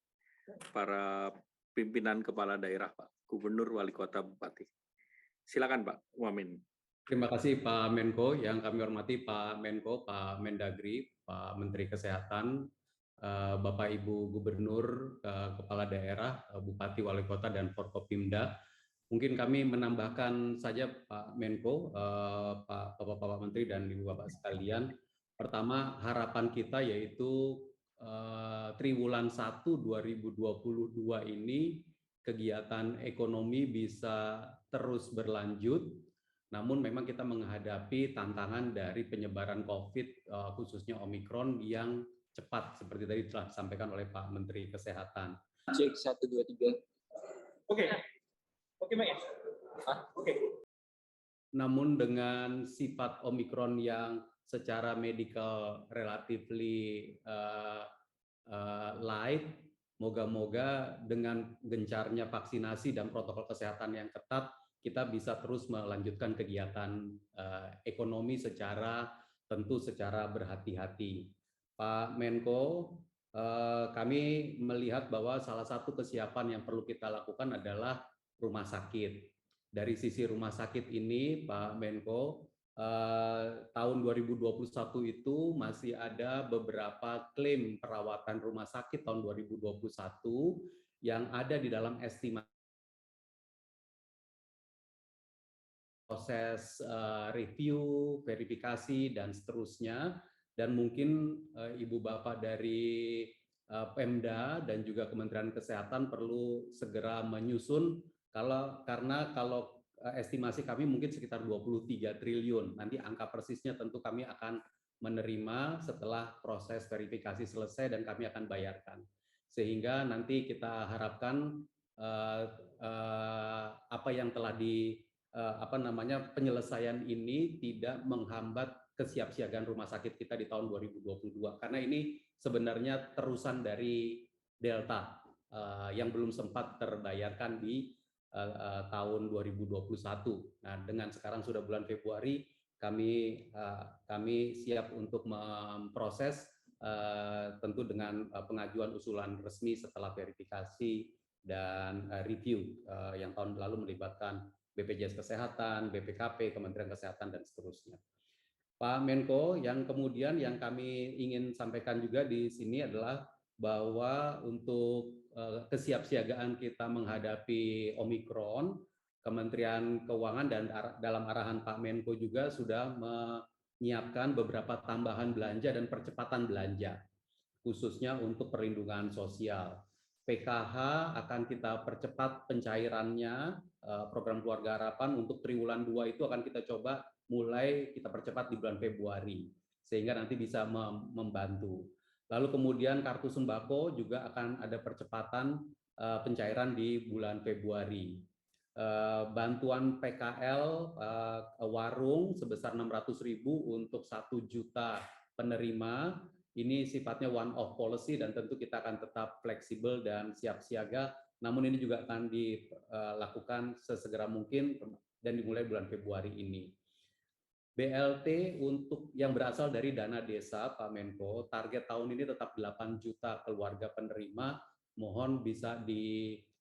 para pimpinan kepala daerah, Pak Gubernur, Wali Kota, Bupati. Silakan Pak Wamen. Terima kasih Pak Menko, yang kami hormati Pak Menko, Pak Mendagri, Pak Menteri Kesehatan, Bapak Ibu Gubernur, Kepala Daerah, Bupati, Wali Kota, dan Forkopimda. Mungkin kami menambahkan saja Pak Menko, Pak Bapak Menteri dan Ibu Bapak sekalian. Pertama, harapan kita yaitu triwulan 1 2022 ini kegiatan ekonomi bisa terus berlanjut. Namun memang kita menghadapi tantangan dari penyebaran COVID, khususnya Omikron yang cepat, seperti tadi telah disampaikan oleh Pak Menteri Kesehatan. Cek 1, 2, 3. Oke, Mas. Oke. Namun dengan sifat Omikron yang secara medical relatively light, moga-moga dengan gencarnya vaksinasi dan protokol kesehatan yang ketat, kita bisa terus melanjutkan kegiatan ekonomi tentu secara berhati-hati. Pak Menko, kami melihat bahwa salah satu kesiapan yang perlu kita lakukan adalah rumah sakit. Dari sisi rumah sakit ini, Pak Menko, tahun 2021 itu masih ada beberapa klaim perawatan rumah sakit tahun 2021 yang ada di dalam estimasi proses review, verifikasi, dan seterusnya. Dan mungkin Ibu Bapak dari Pemda dan juga Kementerian Kesehatan perlu segera menyusun, karena kalau estimasi kami mungkin sekitar 23 triliun. Nanti angka persisnya tentu kami akan menerima setelah proses verifikasi selesai dan kami akan bayarkan. Sehingga nanti kita harapkan apa yang telah penyelesaian ini tidak menghambat kesiapsiagaan rumah sakit kita di tahun 2022, karena ini sebenarnya terusan dari Delta yang belum sempat terbayarkan di tahun 2021. Nah, dengan sekarang sudah bulan Februari, kami siap untuk memproses tentu dengan pengajuan usulan resmi setelah verifikasi dan review yang tahun lalu melibatkan BPJS Kesehatan, BPKP, Kementerian Kesehatan, dan seterusnya. Pak Menko, yang kemudian yang kami ingin sampaikan juga di sini adalah bahwa untuk kesiapsiagaan kita menghadapi Omikron, Kementerian Keuangan dan dalam arahan Pak Menko juga sudah menyiapkan beberapa tambahan belanja dan percepatan belanja, khususnya untuk perlindungan sosial. PKH akan kita percepat pencairannya, program Keluarga Harapan untuk triwulan 2 itu akan kita coba mulai kita percepat di bulan Februari, sehingga nanti bisa membantu. Lalu kemudian kartu sembako juga akan ada percepatan pencairan di bulan Februari. Bantuan PKL warung sebesar 600.000 untuk 1 juta penerima. Ini sifatnya one off policy dan tentu kita akan tetap fleksibel dan siap siaga. Namun ini juga akan dilakukan sesegera mungkin dan dimulai bulan Februari ini. BLT untuk yang berasal dari dana desa, Pak Menko, target tahun ini tetap 8 juta keluarga penerima. Mohon bisa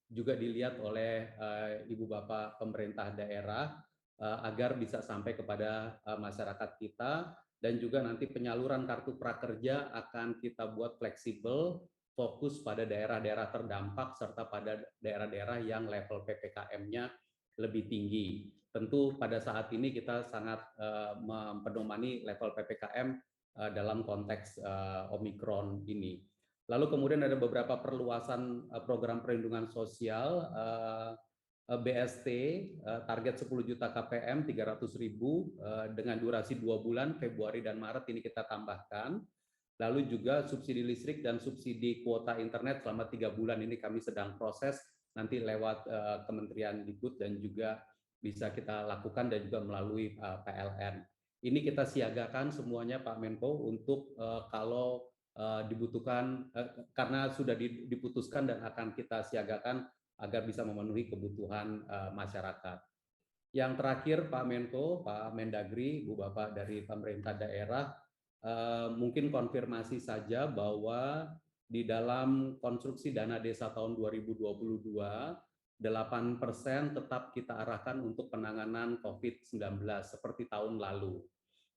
juga dilihat oleh Ibu Bapak pemerintah daerah agar bisa sampai kepada masyarakat kita, dan juga nanti penyaluran kartu prakerja akan kita buat fleksibel, fokus pada daerah-daerah terdampak serta pada daerah-daerah yang level PPKM-nya lebih tinggi. Tentu pada saat ini kita sangat mempedomani level PPKM dalam konteks Omikron ini. Lalu kemudian ada beberapa perluasan program perlindungan sosial, BST, target 10 juta KPM, 300.000 dengan durasi 2 bulan, Februari dan Maret ini kita tambahkan. Lalu juga subsidi listrik dan subsidi kuota internet selama 3 bulan ini kami sedang proses, nanti lewat Kementerian Dikbud dan juga bisa kita lakukan dan juga melalui PLN. Ini kita siagakan semuanya Pak Menko untuk kalau dibutuhkan, karena sudah diputuskan dan akan kita siagakan agar bisa memenuhi kebutuhan masyarakat. Yang terakhir Pak Menko, Pak Mendagri, Bu Bapak dari pemerintah daerah, mungkin konfirmasi saja bahwa di dalam konstruksi dana desa tahun 2022, 8% tetap kita arahkan untuk penanganan COVID-19 seperti tahun lalu.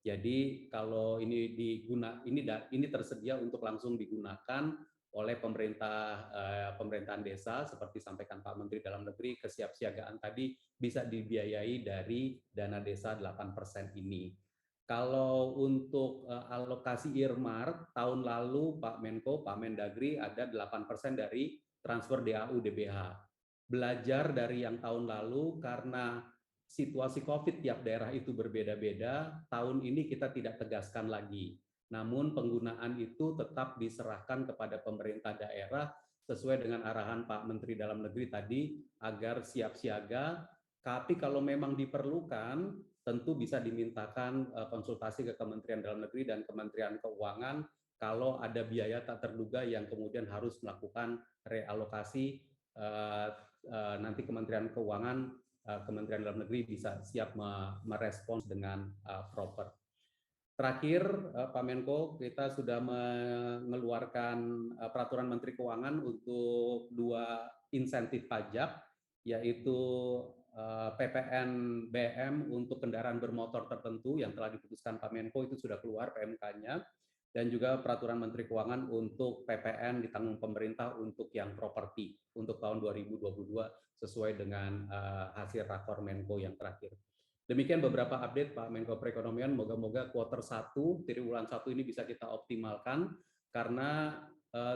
Jadi kalau ini tersedia untuk langsung digunakan oleh pemerintahan desa, seperti sampaikan Pak Menteri Dalam Negeri, kesiapsiagaan tadi bisa dibiayai dari dana desa 8% ini. Kalau untuk alokasi earmark tahun lalu Pak Menko, Pak Mendagri ada 8% dari transfer DAU DBH. Belajar dari yang tahun lalu karena situasi COVID tiap daerah itu berbeda-beda, tahun ini kita tidak tegaskan lagi. Namun penggunaan itu tetap diserahkan kepada pemerintah daerah sesuai dengan arahan Pak Menteri Dalam Negeri tadi agar siap siaga, tapi kalau memang diperlukan tentu bisa dimintakan konsultasi ke Kementerian Dalam Negeri dan Kementerian Keuangan kalau ada biaya tak terduga yang kemudian harus melakukan realokasi. Nanti Kementerian Keuangan, Kementerian Dalam Negeri bisa siap merespons dengan proper. Terakhir, Pak Menko, kita sudah mengeluarkan peraturan Menteri Keuangan untuk 2 insentif pajak, yaitu PPN BM untuk kendaraan bermotor tertentu yang telah diputuskan Pak Menko itu sudah keluar PMK-nya, dan juga peraturan Menteri Keuangan untuk PPN ditanggung pemerintah untuk yang properti untuk tahun 2022 sesuai dengan hasil rakor Menko yang terakhir. Demikian beberapa update Pak Menko Perekonomian, moga-moga kuartal 1, triwulan 1 ini bisa kita optimalkan karena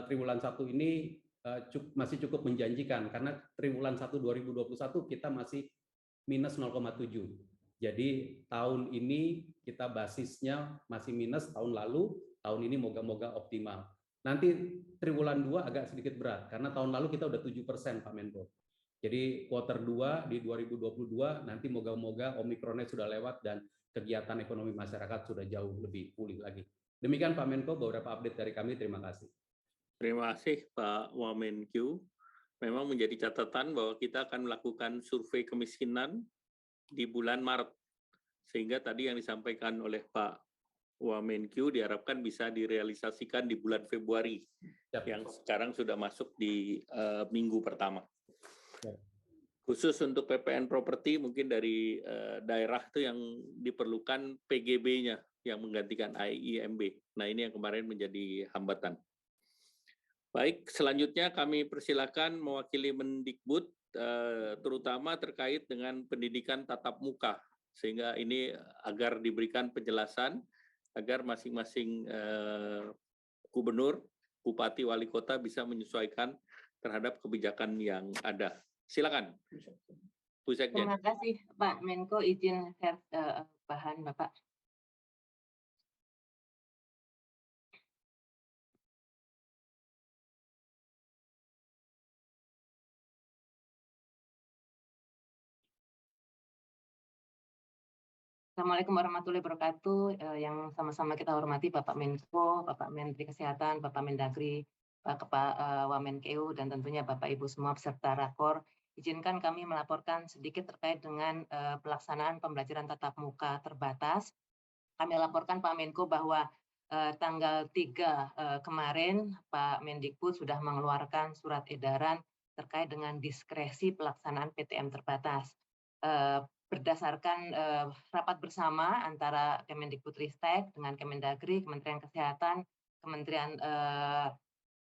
triwulan 1 ini masih cukup menjanjikan karena triwulan 1 2021 kita masih minus 0,7. Jadi tahun ini kita basisnya masih minus tahun lalu, tahun ini moga-moga optimal. Nanti triwulan 2 agak sedikit berat, karena tahun lalu kita udah 7% Pak Menko. Jadi kuartal 2 di 2022 nanti moga-moga Omikronnya sudah lewat dan kegiatan ekonomi masyarakat sudah jauh lebih pulih lagi. Demikian Pak Menko, beberapa update dari kami, terima kasih. Terima kasih Pak Wamenkyu. Memang menjadi catatan bahwa kita akan melakukan survei kemiskinan di bulan Maret. Sehingga tadi yang disampaikan oleh Pak Wamenkyu diharapkan bisa direalisasikan di bulan Februari, yang sekarang sudah masuk di minggu pertama. Khusus untuk PPN properti, mungkin dari daerah itu yang diperlukan PGB-nya, yang menggantikan AIIMB. Nah, ini yang kemarin menjadi hambatan. Baik, selanjutnya kami persilakan mewakili Mendikbud, terutama terkait dengan pendidikan tatap muka, sehingga ini agar diberikan penjelasan, agar masing-masing gubernur, bupati, wali kota bisa menyesuaikan terhadap kebijakan yang ada. Silakan, Bu Sekjen. Terima kasih Pak Menko, izin share bahan Bapak. Assalamualaikum warahmatullahi wabarakatuh. Yang sama-sama kita hormati Bapak Menko, Bapak Menteri Kesehatan, Bapak Mendagri, Pak Kepala Wamenkeu, dan tentunya Bapak Ibu semua peserta rakor. Izinkan kami melaporkan sedikit terkait dengan pelaksanaan pembelajaran tatap muka terbatas. Kami laporkan Pak Menko bahwa tanggal 3 kemarin Pak Mendikbud sudah mengeluarkan surat edaran terkait dengan diskresi pelaksanaan PTM terbatas. Berdasarkan rapat bersama antara Kemendikbudristek dengan Kemendagri, Kementerian Kesehatan, Kementerian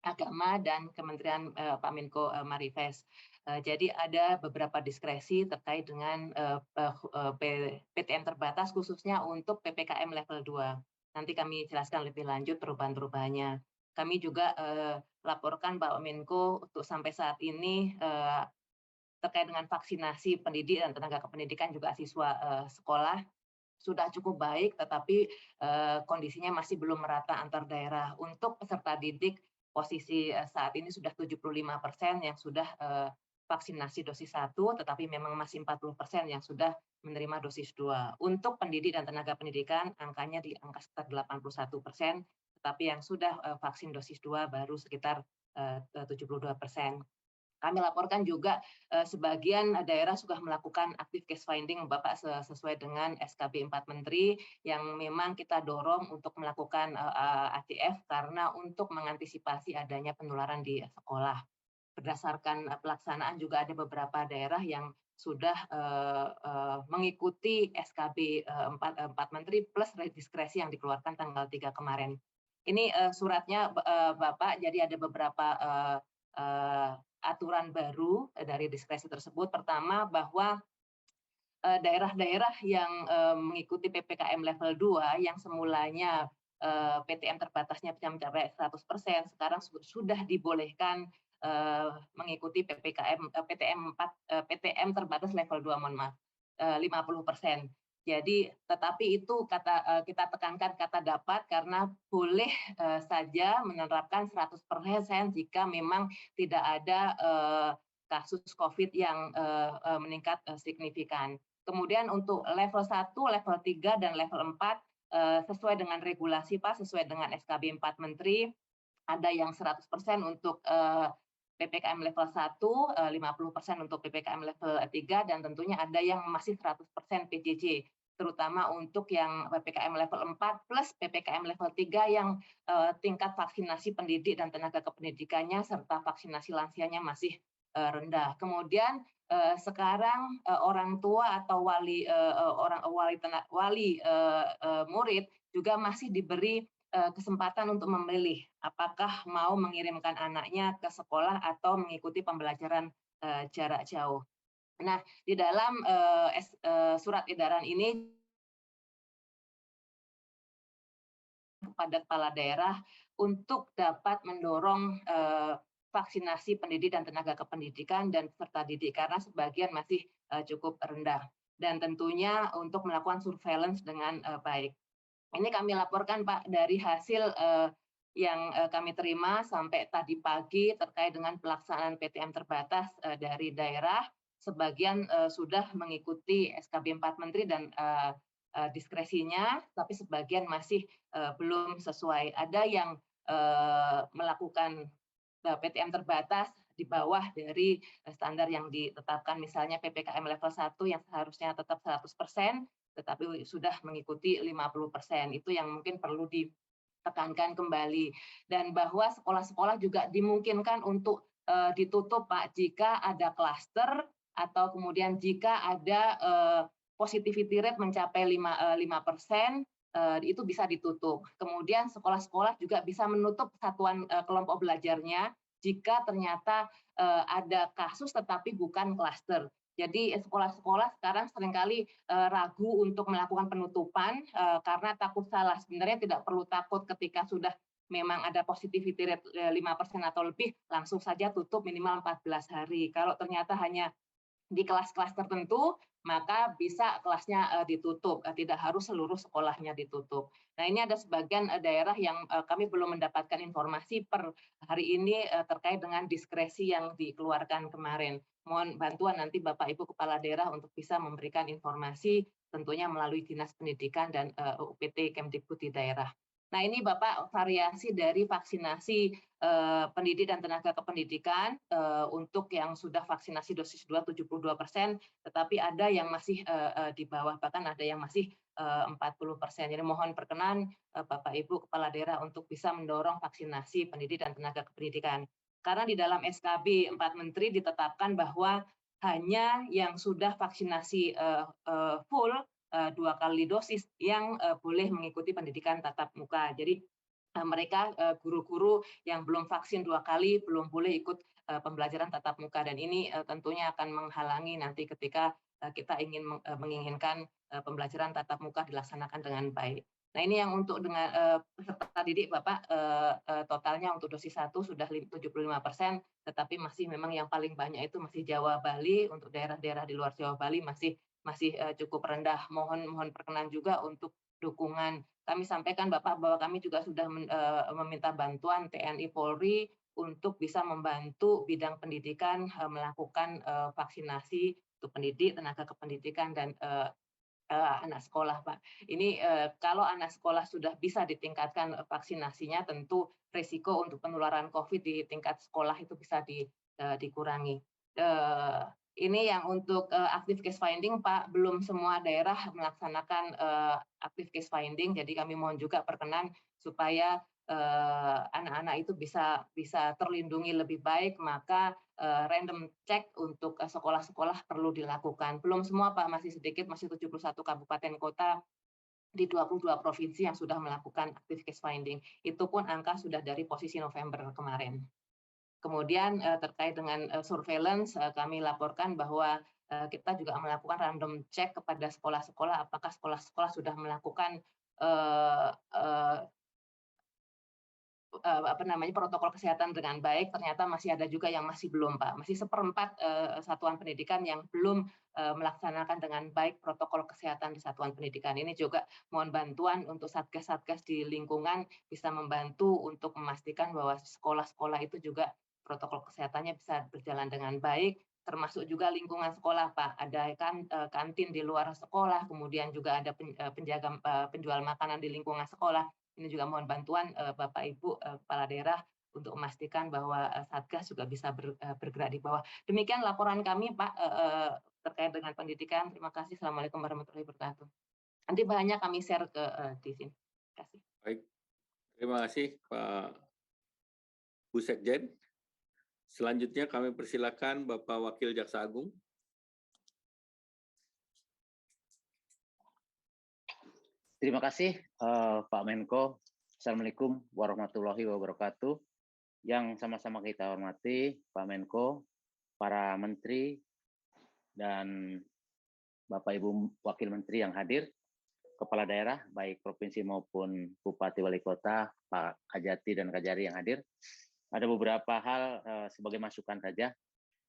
Agama, dan Kementerian Pak Menko Marifest. Jadi ada beberapa diskresi terkait dengan PTM terbatas khususnya untuk PPKM level 2. Nanti kami jelaskan lebih lanjut perubahan-perubahannya. Kami juga laporkan Pak Menko untuk sampai saat ini terkait dengan vaksinasi pendidik dan tenaga kependidikan juga siswa sekolah sudah cukup baik, tetapi kondisinya masih belum merata antar daerah. Untuk peserta didik, posisi saat ini sudah 75% yang sudah vaksinasi dosis 1, tetapi memang masih 40% yang sudah menerima dosis 2. Untuk pendidik dan tenaga pendidikan, angkanya di angka sekitar 81%, tetapi yang sudah vaksin dosis 2 baru sekitar 72%. Kami laporkan juga sebagian daerah sudah melakukan active case finding, Bapak, sesuai dengan SKB 4 Menteri yang memang kita dorong untuk melakukan ACF karena untuk mengantisipasi adanya penularan di sekolah. Berdasarkan pelaksanaan juga ada beberapa daerah yang sudah mengikuti SKB 4 Menteri plus diskresi yang dikeluarkan tanggal 3 kemarin. Ini suratnya Bapak, jadi ada beberapa aturan baru dari diskresi tersebut. Pertama, bahwa daerah-daerah yang mengikuti PPKM level 2 yang semulanya PTM terbatasnya bisa mencapai 100%, sekarang sudah dibolehkan mengikuti PTM terbatas level 2, mohon maaf, 50%. Jadi, tetapi itu kita tekankan kata dapat karena boleh saja menerapkan 100% jika memang tidak ada kasus COVID yang meningkat signifikan. Kemudian untuk level 1, level 3, dan level 4 sesuai dengan regulasi Pak, sesuai dengan SKB 4 Menteri, ada yang 100% untuk PPKM level 1, 50% untuk PPKM level 3, dan tentunya ada yang masih 100% PJJ, terutama untuk yang PPKM level 4 plus PPKM level 3 yang tingkat vaksinasi pendidik dan tenaga kependidikannya serta vaksinasi lansianya masih rendah. Kemudian sekarang orang tua atau wali murid juga masih diberi kesempatan untuk memilih apakah mau mengirimkan anaknya ke sekolah atau mengikuti pembelajaran jarak jauh. Nah, di dalam surat edaran ini kepada kepala daerah untuk dapat mendorong vaksinasi pendidik dan tenaga kependidikan dan peserta didik karena sebagian masih cukup rendah, dan tentunya untuk melakukan surveillance dengan baik. Ini kami laporkan Pak dari hasil yang kami terima sampai tadi pagi terkait dengan pelaksanaan PTM terbatas dari daerah. Sebagian sudah mengikuti SKB 4 Menteri dan diskresinya, tapi sebagian masih belum sesuai. Ada yang melakukan PTM terbatas di bawah dari standar yang ditetapkan, misalnya PPKM level 1 yang seharusnya tetap 100%, tetapi sudah mengikuti 50%. Itu yang mungkin perlu ditekankan kembali. Dan bahwa sekolah-sekolah juga dimungkinkan untuk ditutup Pak jika ada klaster atau kemudian jika ada positivity rate mencapai 5%, itu bisa ditutup. Kemudian sekolah-sekolah juga bisa menutup satuan kelompok belajarnya jika ternyata ada kasus tetapi bukan klaster. Jadi sekolah-sekolah sekarang seringkali ragu untuk melakukan penutupan karena takut salah. Sebenarnya tidak perlu takut ketika sudah memang ada positivity rate 5% atau lebih, langsung saja tutup minimal 14 hari. Kalau ternyata hanya di kelas-kelas tertentu, maka bisa kelasnya ditutup, tidak harus seluruh sekolahnya ditutup. Nah, ini ada sebagian daerah yang kami belum mendapatkan informasi per hari ini terkait dengan diskresi yang dikeluarkan kemarin. Mohon bantuan nanti Bapak Ibu Kepala Daerah untuk bisa memberikan informasi tentunya melalui Dinas Pendidikan dan UPT Kemdikbud di daerah. Nah, ini Bapak variasi dari vaksinasi pendidik dan tenaga kependidikan untuk yang sudah vaksinasi dosis 2 72%, tetapi ada yang masih di bawah, bahkan ada yang masih 40%. Jadi mohon perkenan Bapak Ibu Kepala Daerah untuk bisa mendorong vaksinasi pendidik dan tenaga kependidikan. Karena di dalam SKB 4 Menteri ditetapkan bahwa hanya yang sudah vaksinasi full 2 kali dosis yang boleh mengikuti pendidikan tatap muka. Jadi mereka guru-guru yang belum vaksin 2 kali belum boleh ikut pembelajaran tatap muka, dan ini tentunya akan menghalangi nanti ketika kita ingin menginginkan pembelajaran tatap muka dilaksanakan dengan baik. Nah, ini yang untuk dengan peserta didik Bapak totalnya untuk dosis 1 sudah 75%, tetapi masih memang yang paling banyak itu masih Jawa Bali. Untuk daerah-daerah di luar Jawa Bali masih cukup rendah. Mohon perkenan juga untuk dukungan. Kami sampaikan Bapak bahwa kami juga sudah meminta bantuan TNI Polri untuk bisa membantu bidang pendidikan melakukan vaksinasi untuk pendidik, tenaga kependidikan, dan anak sekolah, Pak. Ini kalau anak sekolah sudah bisa ditingkatkan vaksinasinya, tentu risiko untuk penularan COVID di tingkat sekolah itu bisa dikurangi. Ini yang untuk active case finding, Pak, belum semua daerah melaksanakan active case finding, jadi kami mohon juga perkenan supaya anak-anak itu bisa terlindungi lebih baik, maka random check untuk sekolah-sekolah perlu dilakukan. Belum semua, Pak, masih sedikit, masih 71 kabupaten kota di 22 provinsi yang sudah melakukan active case finding. Itu pun angka sudah dari posisi November kemarin. Kemudian terkait dengan surveillance, kami laporkan bahwa kita juga melakukan random check kepada sekolah-sekolah, apakah sekolah-sekolah sudah melakukan protokol kesehatan dengan baik. Ternyata masih ada juga yang masih belum, Pak. Masih 1/4 satuan pendidikan yang belum melaksanakan dengan baik protokol kesehatan di satuan pendidikan. Ini juga mohon bantuan untuk satgas-satgas di lingkungan bisa membantu untuk memastikan bahwa sekolah-sekolah itu juga protokol kesehatannya bisa berjalan dengan baik, termasuk juga lingkungan sekolah, Pak. Ada kantin di luar sekolah, kemudian juga ada penjual makanan di lingkungan sekolah. Ini juga mohon bantuan Bapak Ibu Kepala Daerah untuk memastikan bahwa Satgas juga bisa bergerak di bawah. Demikian laporan kami, Pak, terkait dengan pendidikan. Terima kasih. Assalamualaikum warahmatullahi wabarakatuh. Nanti banyak kami share di sini. Terima kasih. Baik, terima kasih Pak Bu Sekjen. Selanjutnya kami persilakan Bapak Wakil Jaksa Agung. Terima kasih Pak Menko. Assalamualaikum warahmatullahi wabarakatuh. Yang sama-sama kita hormati Pak Menko, para menteri, dan Bapak Ibu Wakil Menteri yang hadir, kepala daerah, baik provinsi maupun Bupati Wali Kota, Pak Kajati dan Kajari yang hadir. Ada beberapa hal sebagai masukan saja.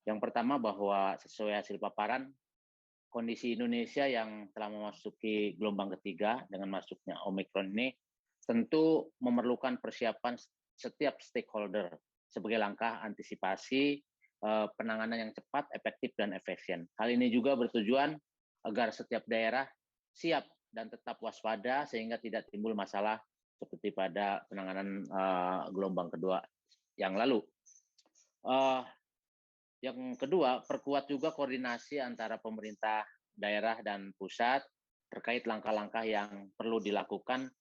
Yang pertama bahwa sesuai hasil paparan, kondisi Indonesia yang telah memasuki gelombang ketiga dengan masuknya Omikron ini tentu memerlukan persiapan setiap stakeholder sebagai langkah antisipasi penanganan yang cepat, efektif, dan efisien. Hal ini juga bertujuan agar setiap daerah siap dan tetap waspada sehingga tidak timbul masalah seperti pada penanganan gelombang kedua yang lalu. Yang kedua, perkuat juga koordinasi antara pemerintah daerah dan pusat terkait langkah-langkah yang perlu dilakukan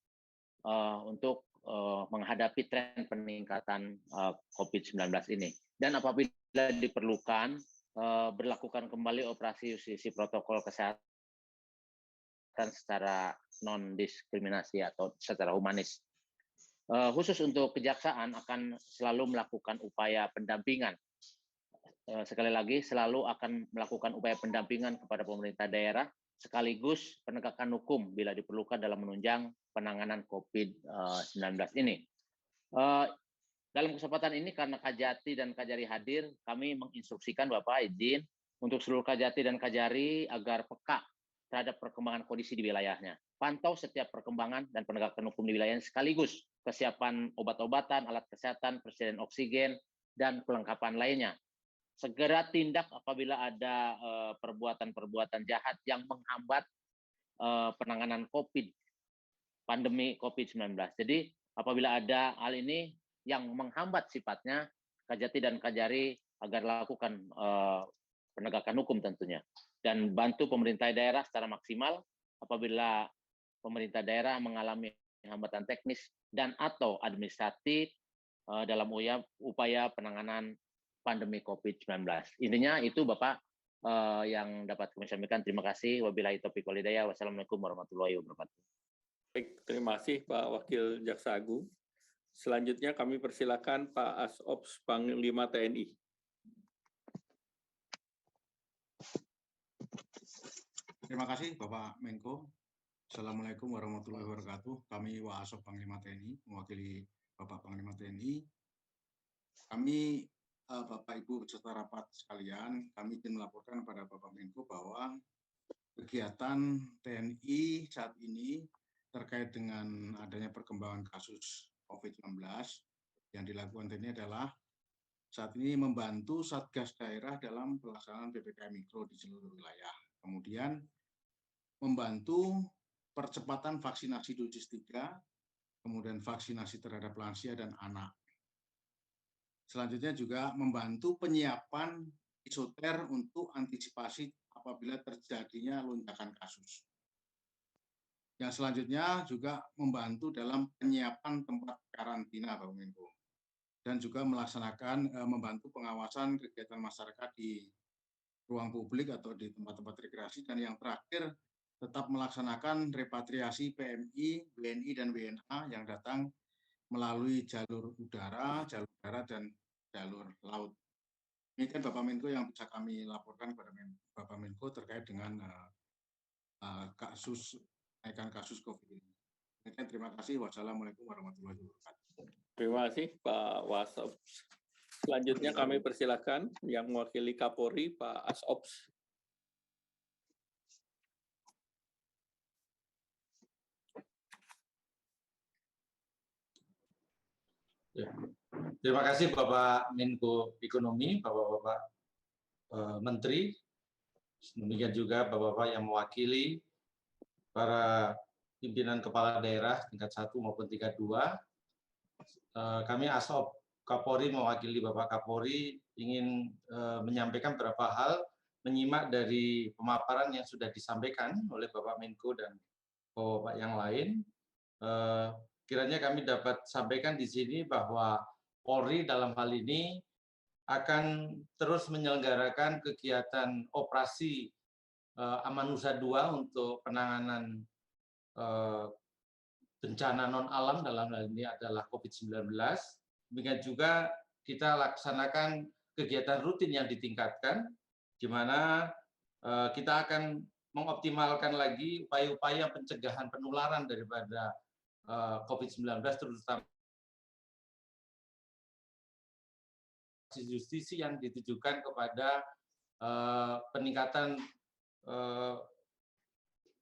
untuk menghadapi tren peningkatan COVID-19 ini. Dan apabila diperlukan, berlakukan kembali operasi justisi protokol kesehatan secara non-diskriminasi atau secara humanis. Khusus untuk kejaksaan akan selalu melakukan upaya pendampingan. Sekali lagi, selalu akan melakukan upaya pendampingan kepada pemerintah daerah sekaligus penegakan hukum bila diperlukan dalam menunjang penanganan COVID-19 ini. Dalam kesempatan ini, karena Kajati dan Kajari hadir, kami menginstruksikan Bapak izin untuk seluruh Kajati dan Kajari agar peka terhadap perkembangan kondisi di wilayahnya. Pantau setiap perkembangan dan penegakan hukum di wilayahnya sekaligus kesiapan obat-obatan, alat kesehatan, persediaan oksigen, dan pelengkapan lainnya. Segera tindak apabila ada perbuatan-perbuatan jahat yang menghambat penanganan pandemi COVID-19. Jadi apabila ada hal ini yang menghambat sifatnya, Kajati dan Kajari agar lakukan penegakan hukum tentunya. Dan bantu pemerintah daerah secara maksimal apabila pemerintah daerah mengalami hambatan teknis dan atau administratif dalam upaya penanganan pandemi COVID-19. Intinya itu Bapak yang dapat kami sampaikan. Terima kasih. Wabillahi taufiq wal hidayah. Wassalamualaikum warahmatullahi wabarakatuh. Baik, terima kasih Pak Wakil Jaksa Agung. Selanjutnya kami persilakan Pak Asops Panglima TNI. Terima kasih Bapak Menko. Assalamualaikum warahmatullahi wabarakatuh. Kami Waasop Panglima TNI, mewakili Bapak Panglima TNI. Kami, Bapak Ibu beserta rapat sekalian, kami ingin melaporkan kepada Bapak Menko bahwa kegiatan TNI saat ini terkait dengan adanya perkembangan kasus COVID-19 yang dilakukan TNI adalah saat ini membantu Satgas daerah dalam pelaksanaan PPKM Mikro di seluruh wilayah. Kemudian membantu percepatan vaksinasi dosis 3, kemudian vaksinasi terhadap lansia dan anak. Selanjutnya juga membantu penyiapan isoter untuk antisipasi apabila terjadinya lonjakan kasus. Yang selanjutnya juga membantu dalam penyiapan tempat karantina, Bapak Menko. Dan juga melaksanakan, membantu pengawasan kegiatan masyarakat di ruang publik atau di tempat-tempat rekreasi. Dan yang terakhir, tetap melaksanakan repatriasi PMI, WNI, dan WNA yang datang melalui jalur udara, dan jalur laut. Ini kan Bapak Menko yang bisa kami laporkan kepada Bapak Menko terkait dengan kenaikan kasus COVID ini. Terima kasih. Wassalamualaikum warahmatullahi wabarakatuh. Terima kasih Pak Wasop. Selanjutnya kami persilakan yang mewakili Kapolri Pak Asops. Ya. Terima kasih Bapak Menko Ekonomi, Bapak-Bapak Menteri, demikian juga Bapak-Bapak yang mewakili para pimpinan kepala daerah tingkat 1 maupun tingkat 2. Kami Asop Kapolri mewakili Bapak Kapolri ingin menyampaikan beberapa hal, menyimak dari pemaparan yang sudah disampaikan oleh Bapak Menko dan Bapak yang lain. Kiranya kami dapat sampaikan di sini bahwa Polri dalam hal ini akan terus menyelenggarakan kegiatan operasi Amanusa 2 untuk penanganan bencana non-alam, dalam hal ini adalah COVID-19. Demikian juga kita laksanakan kegiatan rutin yang ditingkatkan, di mana kita akan mengoptimalkan lagi upaya-upaya pencegahan penularan daripada COVID-19, terutama justisi yang ditujukan kepada peningkatan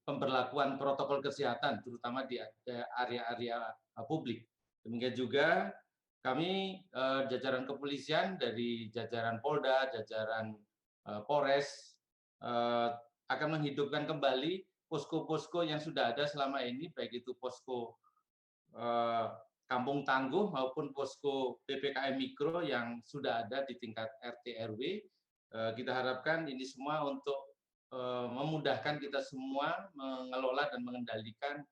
pemberlakuan protokol kesehatan, terutama di area-area publik. Demikian juga kami jajaran kepolisian dari jajaran Polda, jajaran Polres akan menghidupkan kembali posko-posko yang sudah ada selama ini, baik itu posko Kampung Tangguh maupun posko PPKM Mikro yang sudah ada di tingkat RT RW. Kita harapkan ini semua untuk memudahkan kita semua mengelola dan mengendalikan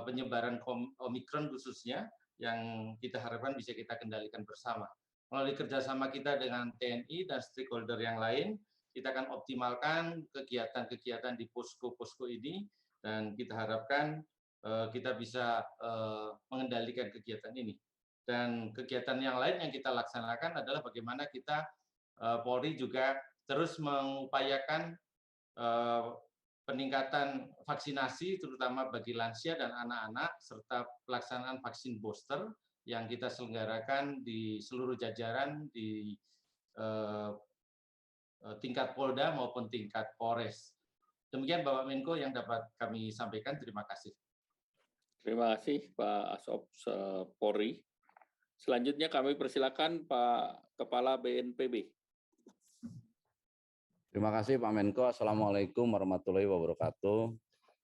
penyebaran Omikron khususnya, yang kita harapkan bisa kita kendalikan bersama. Melalui kerjasama kita dengan TNI dan stakeholder yang lain, kita akan optimalkan kegiatan-kegiatan di posko-posko ini, dan kita harapkan kita bisa mengendalikan kegiatan ini. Dan kegiatan yang lain yang kita laksanakan adalah bagaimana kita Polri juga terus mengupayakan peningkatan vaksinasi terutama bagi lansia dan anak-anak serta pelaksanaan vaksin booster yang kita selenggarakan di seluruh jajaran di tingkat Polda maupun tingkat Polres. Demikian Bapak Menko yang dapat kami sampaikan. Terima kasih. Terima kasih Pak Asop Polri. Selanjutnya kami persilakan Pak Kepala BNPB. Terima kasih Pak Menko. Assalamualaikum warahmatullahi wabarakatuh.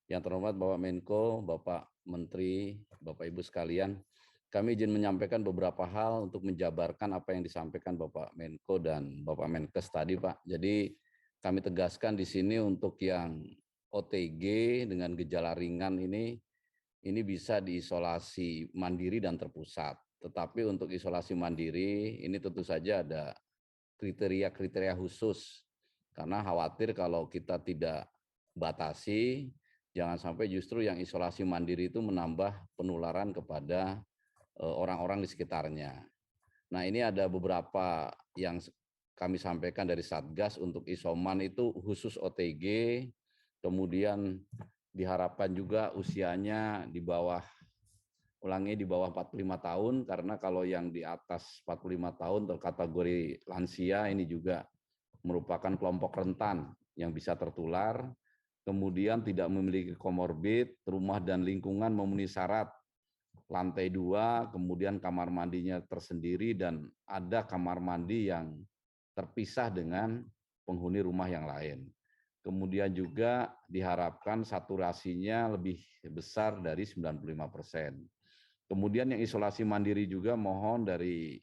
Yang terhormat Bapak Menko, Bapak Menteri, Bapak Ibu sekalian, kami izin menyampaikan beberapa hal untuk menjabarkan apa yang disampaikan Bapak Menko dan Bapak Menkes tadi, Pak. Jadi kami tegaskan di sini untuk yang OTG dengan gejala ringan ini bisa diisolasi mandiri dan terpusat. Tetapi untuk isolasi mandiri ini tentu saja ada kriteria-kriteria khusus. Karena khawatir kalau kita tidak batasi, jangan sampai justru yang isolasi mandiri itu menambah penularan kepada orang-orang di sekitarnya. Nah, ini ada beberapa yang kami sampaikan dari Satgas untuk isoman itu khusus OTG, kemudian diharapkan juga usianya di bawah 45 tahun, karena kalau yang di atas 45 tahun terkategori lansia ini juga merupakan kelompok rentan yang bisa tertular, kemudian tidak memiliki komorbid, rumah dan lingkungan memenuhi syarat, lantai 2, kemudian kamar mandinya tersendiri dan ada kamar mandi yang terpisah dengan penghuni rumah yang lain. Kemudian juga diharapkan saturasinya lebih besar dari 95%. Kemudian yang isolasi mandiri juga mohon dari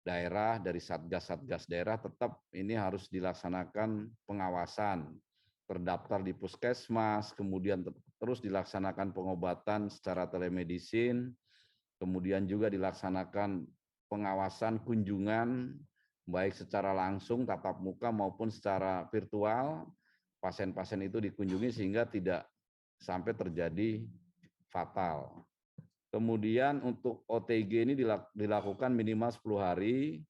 daerah, dari satgas-satgas daerah tetap ini harus dilaksanakan pengawasan, terdaftar di puskesmas, kemudian terus dilaksanakan pengobatan secara telemedicine, kemudian juga dilaksanakan pengawasan kunjungan, baik secara langsung tatap muka maupun secara virtual, pasien-pasien itu dikunjungi sehingga tidak sampai terjadi fatal. Kemudian untuk OTG ini dilakukan minimal 10 hari,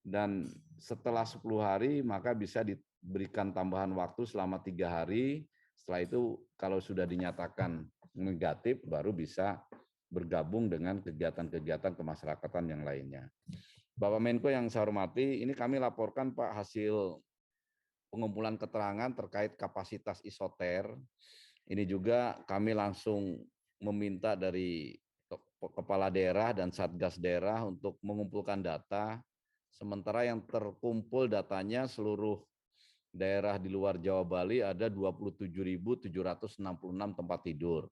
dan setelah 10 hari maka bisa diberikan tambahan waktu selama 3 hari. Setelah itu kalau sudah dinyatakan negatif baru bisa bergabung dengan kegiatan-kegiatan kemasyarakatan yang lainnya. Bapak Menko yang saya hormati, ini kami laporkan Pak hasil pengumpulan keterangan terkait kapasitas isoter. Ini juga kami langsung meminta dari kepala daerah dan satgas daerah untuk mengumpulkan data, sementara yang terkumpul datanya seluruh daerah di luar Jawa Bali ada 27.766 tempat tidur.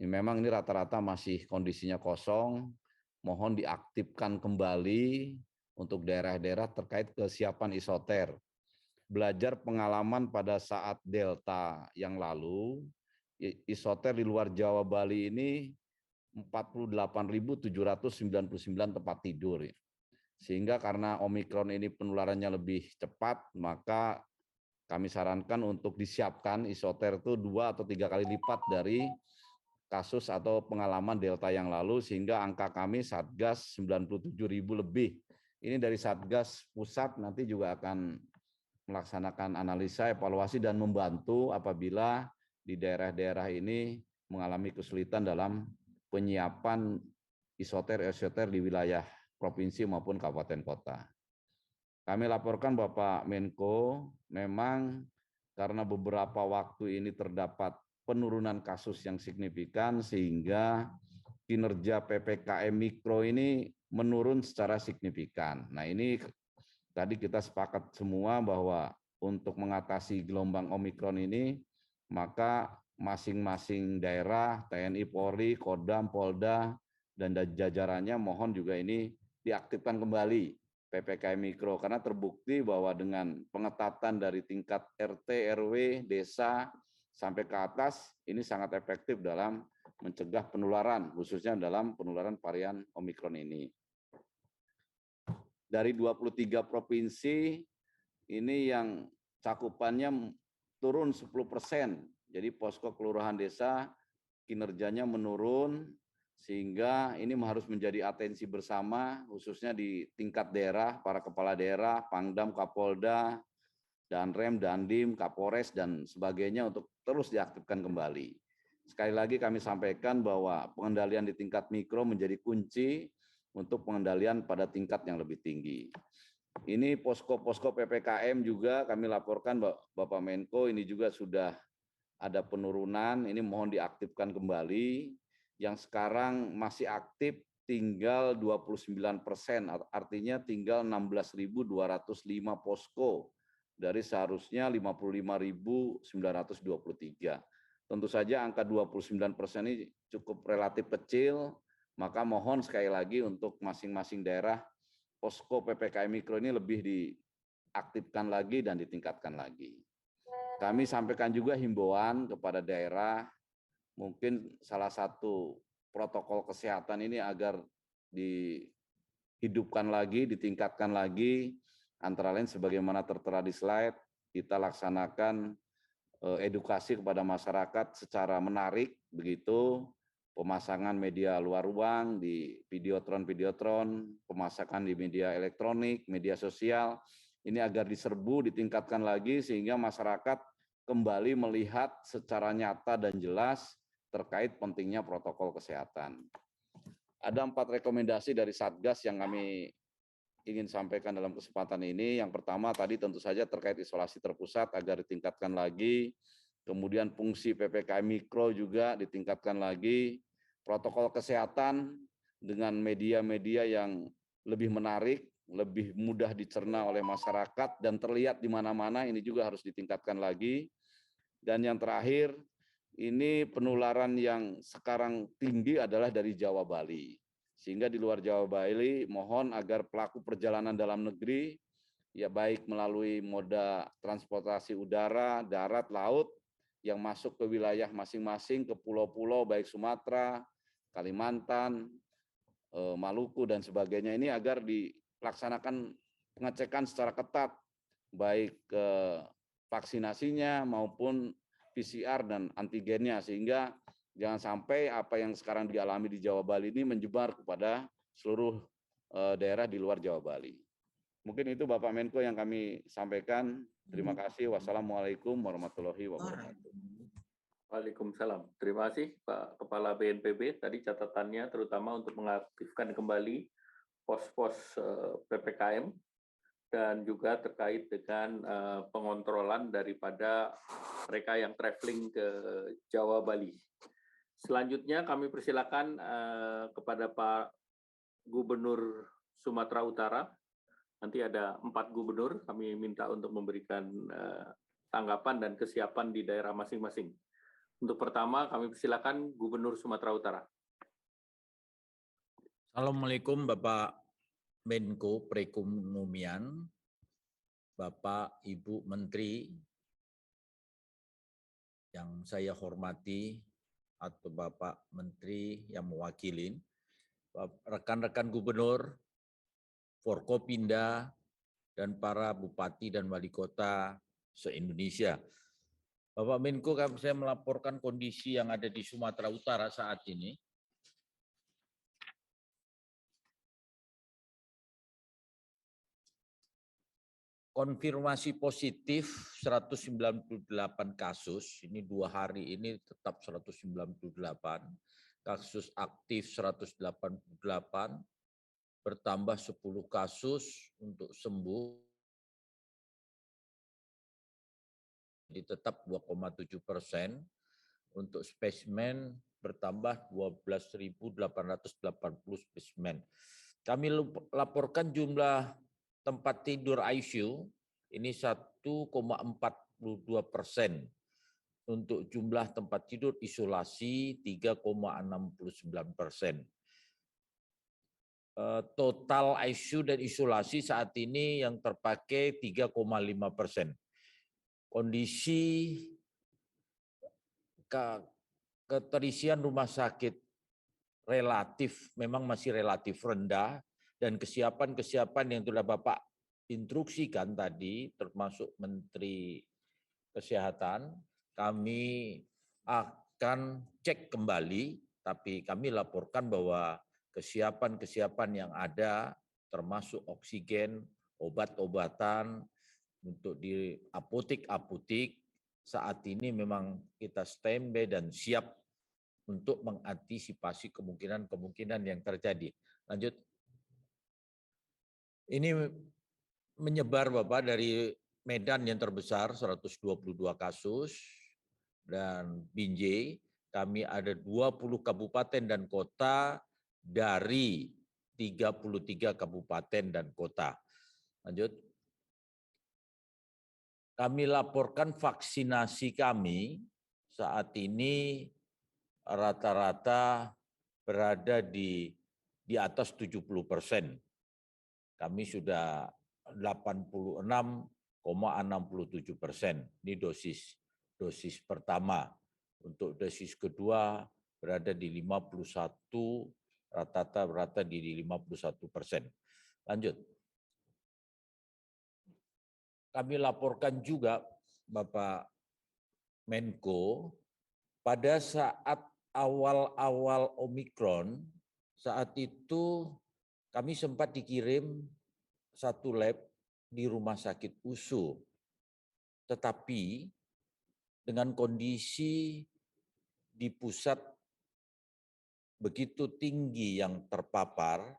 Memang ini rata-rata masih kondisinya kosong, mohon diaktifkan kembali untuk daerah-daerah terkait kesiapan isoter. Belajar pengalaman pada saat Delta yang lalu, isoter di luar Jawa Bali ini 48.799 tempat tidur. Sehingga karena Omikron ini penularannya lebih cepat, maka kami sarankan untuk disiapkan isoter itu 2 atau 3 kali lipat dari kasus atau pengalaman Delta yang lalu, sehingga angka kami Satgas 97.000 lebih. Ini dari Satgas pusat nanti juga akan melaksanakan analisa, evaluasi, dan membantu apabila di daerah-daerah ini mengalami kesulitan dalam penyiapan isoter di wilayah provinsi maupun kabupaten kota. Kami laporkan Bapak Menko, memang karena beberapa waktu ini terdapat penurunan kasus yang signifikan sehingga kinerja PPKM Mikro ini menurun secara signifikan. Nah, ini tadi kita sepakat semua bahwa untuk mengatasi gelombang Omikron ini, maka masing-masing daerah, TNI, Polri, Kodam, Polda, dan jajarannya mohon juga ini diaktifkan kembali PPKM Mikro, karena terbukti bahwa dengan pengetatan dari tingkat RT, RW, desa, sampai ke atas, ini sangat efektif dalam mencegah penularan, khususnya dalam penularan varian Omikron ini. Dari 23 provinsi, ini yang cakupannya turun 10%. Jadi posko kelurahan desa kinerjanya menurun, sehingga ini harus menjadi atensi bersama, khususnya di tingkat daerah, para kepala daerah, Pangdam, Kapolda, Danrem, Dandim, Kapolres, dan sebagainya untuk terus diaktifkan kembali. Sekali lagi kami sampaikan bahwa pengendalian di tingkat mikro menjadi kunci untuk pengendalian pada tingkat yang lebih tinggi. Ini posko-posko PPKM juga kami laporkan Bapak Menko, ini juga sudah ada penurunan, ini mohon diaktifkan kembali. Yang sekarang masih aktif tinggal 29%, artinya tinggal 16.205 posko dari seharusnya 55.923. Tentu saja angka 29% ini cukup relatif kecil, maka mohon sekali lagi untuk masing-masing daerah posko PPKM Mikro ini lebih diaktifkan lagi dan ditingkatkan lagi. Kami sampaikan juga himbauan kepada daerah, mungkin salah satu protokol kesehatan ini agar dihidupkan lagi, ditingkatkan lagi, antara lain sebagaimana tertera di slide, kita laksanakan edukasi kepada masyarakat secara menarik, begitu, pemasangan media luar ruang di videotron, pemasangan di media elektronik, media sosial, ini agar diserbu, ditingkatkan lagi, sehingga masyarakat kembali melihat secara nyata dan jelas terkait pentingnya protokol kesehatan. Ada 4 rekomendasi dari Satgas yang kami ingin sampaikan dalam kesempatan ini. Yang pertama tadi tentu saja terkait isolasi terpusat agar ditingkatkan lagi, kemudian fungsi PPKM Mikro juga ditingkatkan lagi, protokol kesehatan dengan media-media yang lebih menarik, lebih mudah dicerna oleh masyarakat dan terlihat di mana-mana, ini juga harus ditingkatkan lagi. Dan yang terakhir, ini penularan yang sekarang tinggi adalah dari Jawa Bali. Sehingga di luar Jawa Bali, mohon agar pelaku perjalanan dalam negeri, ya baik melalui moda transportasi udara, darat, laut, yang masuk ke wilayah masing-masing, ke pulau-pulau, baik Sumatera, Kalimantan, Maluku, dan sebagainya, ini agar dilaksanakan pengecekan secara ketat, baik ke vaksinasinya maupun PCR dan antigennya, sehingga jangan sampai apa yang sekarang dialami di Jawa Bali ini menyebar kepada seluruh daerah di luar Jawa Bali. Mungkin itu Bapak Menko yang kami sampaikan. Terima kasih. Wassalamualaikum warahmatullahi wabarakatuh. Waalaikumsalam. Terima kasih Pak Kepala BNPB. Tadi catatannya terutama untuk mengaktifkan kembali pos-pos PPKM dan juga terkait dengan pengontrolan daripada mereka yang traveling ke Jawa Bali. Selanjutnya kami persilakan kepada Pak Gubernur Sumatera Utara. Nanti ada 4 gubernur, kami minta untuk memberikan tanggapan dan kesiapan di daerah masing-masing. Untuk pertama kami persilakan Gubernur Sumatera Utara. Assalamualaikum Bapak Menko Perekonomian, Bapak Ibu Menteri yang saya hormati, atau Bapak Menteri yang mewakili, rekan-rekan gubernur, Forkopimda, dan para bupati dan wali kota se-Indonesia. Bapak Menko, saya melaporkan kondisi yang ada di Sumatera Utara saat ini. Konfirmasi positif 198 kasus, ini 2 hari ini tetap 198, kasus aktif 188, bertambah 10 kasus untuk sembuh, jadi tetap 2,7%, untuk spesimen bertambah 12.880 spesimen. Kami laporkan jumlah tempat tidur ICU ini 1,42%. Untuk jumlah tempat tidur isolasi 3,69%. Total ICU dan isolasi saat ini yang terpakai 3,5%. Kondisi keterisian rumah sakit memang masih relatif rendah, dan kesiapan yang sudah Bapak instruksikan tadi, termasuk Menteri Kesehatan, kami akan cek kembali, tapi kami laporkan bahwa kesiapan-kesiapan yang ada, termasuk oksigen, obat-obatan, untuk di apotek-apotek, saat ini memang kita standby dan siap untuk mengantisipasi kemungkinan-kemungkinan yang terjadi. Lanjut. Ini menyebar Bapak dari Medan yang terbesar 122 kasus, dan Binjai kami ada 20 kabupaten dan kota dari 33 kabupaten dan kota. Lanjut. Kami laporkan vaksinasi kami saat ini rata-rata berada di atas 70%. Kami sudah 86,67%. Ini dosis pertama. Untuk dosis kedua berada di 51, rata-rata berada di 51%. Lanjut. Kami laporkan juga Bapak Menko, pada saat awal-awal Omikron, saat itu kami sempat dikirim satu lab di Rumah Sakit USU. Tetapi dengan kondisi di pusat begitu tinggi yang terpapar,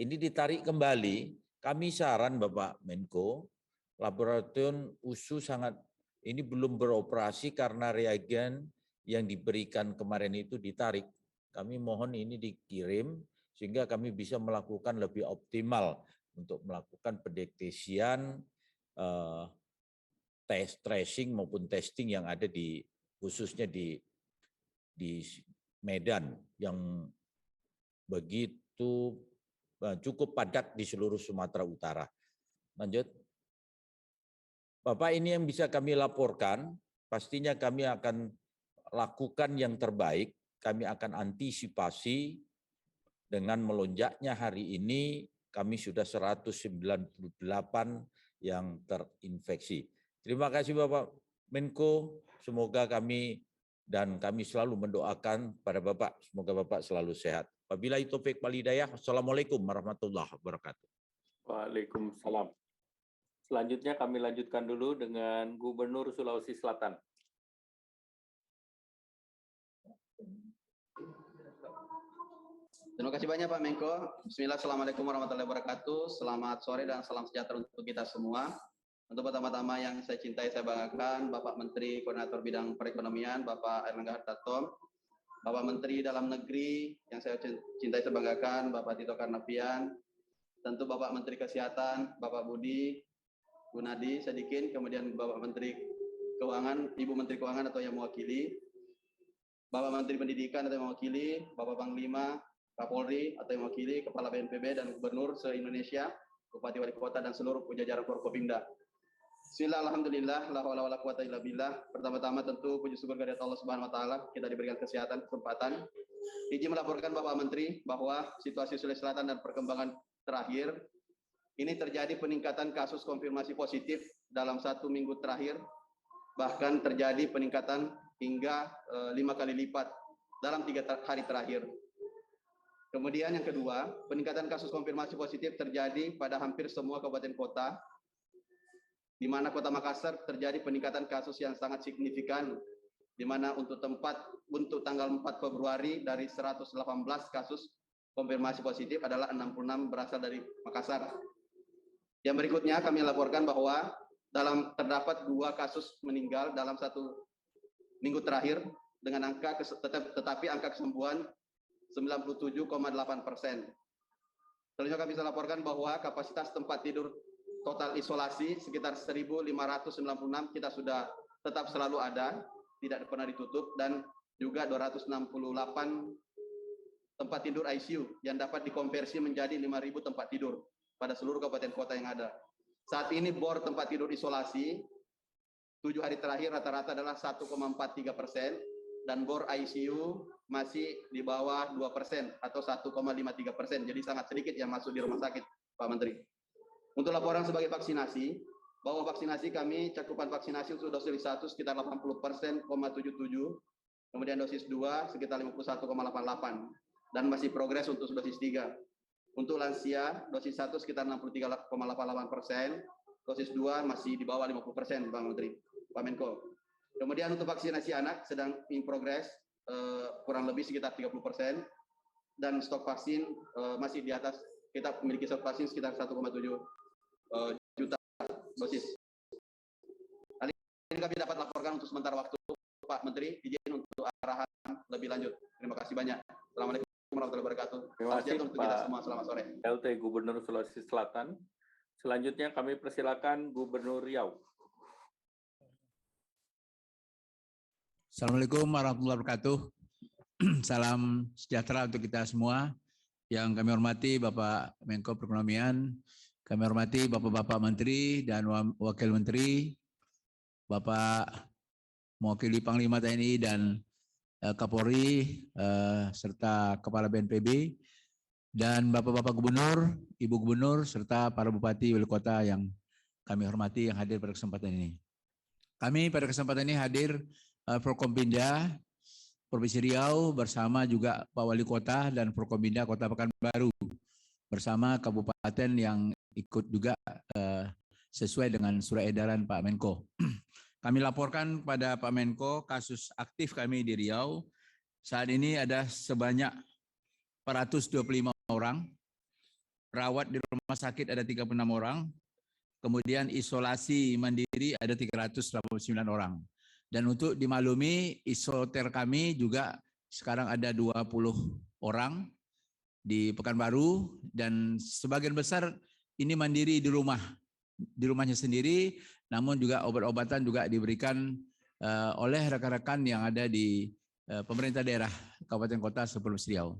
ini ditarik kembali. Kami saran Bapak Menko, laboratorium USU ini belum beroperasi karena reagen yang diberikan kemarin itu ditarik. Kami mohon ini dikirim sehingga kami bisa melakukan lebih optimal untuk melakukan pendeteksian, tracing maupun testing yang ada khususnya di Medan yang begitu cukup padat di seluruh Sumatera Utara. Lanjut. Bapak, ini yang bisa kami laporkan, pastinya kami akan lakukan yang terbaik, kami akan antisipasi dengan melonjaknya hari ini, kami sudah 198 yang terinfeksi. Terima kasih Bapak Menko, semoga kami selalu mendoakan pada Bapak, semoga Bapak selalu sehat. Wabillahi taufiq wal hidayah. Wassalamualaikum warahmatullahi wabarakatuh. Waalaikumsalam. Selanjutnya kami lanjutkan dulu dengan Gubernur Sulawesi Selatan. Terima kasih banyak Pak Menko. Bismillah, Assalamualaikum warahmatullahi wabarakatuh. Selamat sore dan salam sejahtera untuk kita semua. Untuk pertama-tama yang saya cintai, saya banggakan Bapak Menteri Koordinator Bidang Perekonomian, Bapak Erlangga Hartarto, Bapak Menteri Dalam Negeri yang saya cintai, saya banggakan Bapak Tito Karnavian, tentu Bapak Menteri Kesehatan, Bapak Budi Gunadi Sadikin, kemudian Bapak Menteri Keuangan, Ibu Menteri Keuangan atau yang mewakili, Bapak Menteri Pendidikan atau yang mewakili, Bapak Panglima, Kapolri atau yang mewakili, Kepala BNPB dan Gubernur se-Indonesia, Bupati Wali Kota dan seluruh jajaran Forkopimda. Bismillah, alhamdulillah, la haula wala quwata illa billah. Pertama-tama tentu puji syukur kehadirat Allah Subhanahu wa taala, kita diberikan kesehatan, kesempatan. Izin melaporkan Bapak Menteri bahwa situasi Sulawesi Selatan dan perkembangan terakhir ini terjadi peningkatan kasus konfirmasi positif dalam 1 minggu terakhir, bahkan terjadi peningkatan hingga 5 kali lipat dalam 3 hari terakhir. Kemudian yang kedua, peningkatan kasus konfirmasi positif terjadi pada hampir semua kabupaten kota, di mana Kota Makassar terjadi peningkatan kasus yang sangat signifikan, di mana untuk tanggal 4 Februari dari 118 kasus konfirmasi positif adalah 66 berasal dari Makassar. Yang berikutnya kami laporkan bahwa terdapat 2 kasus meninggal dalam 1 minggu terakhir dengan tetapi angka kesembuhan 97,8%. Selanjutnya kami bisa laporkan bahwa kapasitas tempat tidur total isolasi sekitar 1.596 kita sudah tetap selalu ada, tidak pernah ditutup, dan juga 268 tempat tidur ICU yang dapat dikonversi menjadi 5.000 tempat tidur pada seluruh kabupaten kota yang ada. Saat ini bor tempat tidur isolasi 7 hari terakhir rata-rata adalah 1,43%, dan bor ICU masih di bawah 2% atau 1,53%. Jadi sangat sedikit yang masuk di rumah sakit, Pak Menteri. Untuk laporan sebagai vaksinasi, bahwa vaksinasi kami cakupan vaksinasi untuk dosis 1 sekitar 80%,77, kemudian dosis 2 sekitar 51,88 dan masih progres untuk dosis 3. Untuk lansia, dosis 1 sekitar 63,88%, dosis 2 masih di bawah 50%, Bang Menteri, Pak Menko. Kemudian untuk vaksinasi anak sedang in progress, kurang lebih sekitar 30%, dan stok vaksin masih di atas, kita memiliki stok vaksin sekitar 1,7 juta dosis. Hal ini kami dapat laporkan untuk sementara waktu, Pak Menteri, izin untuk arahan lebih lanjut. Terima kasih banyak. Assalamualaikum warahmatullahi wabarakatuh. Terima kasih untuk kita semua. Selamat sore. LT Gubernur Sulawesi Selatan. Selanjutnya kami persilakan Gubernur Riau. Assalamualaikum warahmatullahi wabarakatuh. Salam sejahtera untuk kita semua. Yang kami hormati Bapak Menko Perekonomian, kami hormati Bapak-Bapak Menteri dan Wakil Menteri, Bapak mewakili Panglima TNI dan Kapolri, serta Kepala BNPB, dan Bapak-Bapak Gubernur, Ibu Gubernur, serta para Bupati, Wali Kota yang kami hormati yang hadir pada kesempatan ini. Kami pada kesempatan ini hadir Forkompinda Provinsi Riau bersama juga Pak Wali Kota dan Forkompinda Kota Pekanbaru bersama kabupaten yang ikut juga sesuai dengan surat edaran Pak Menko. Kami laporkan pada Pak Menko kasus aktif kami di Riau. Saat ini ada sebanyak 425 orang, perawat di rumah sakit ada 36 orang, kemudian isolasi mandiri ada 389 orang. Dan untuk dimaklumi, isoter kami juga sekarang ada 20 orang di Pekanbaru, dan sebagian besar ini mandiri di rumahnya sendiri, namun juga obat-obatan juga diberikan oleh rekan-rekan yang ada di pemerintah daerah Kabupaten Kota Provinsi Riau.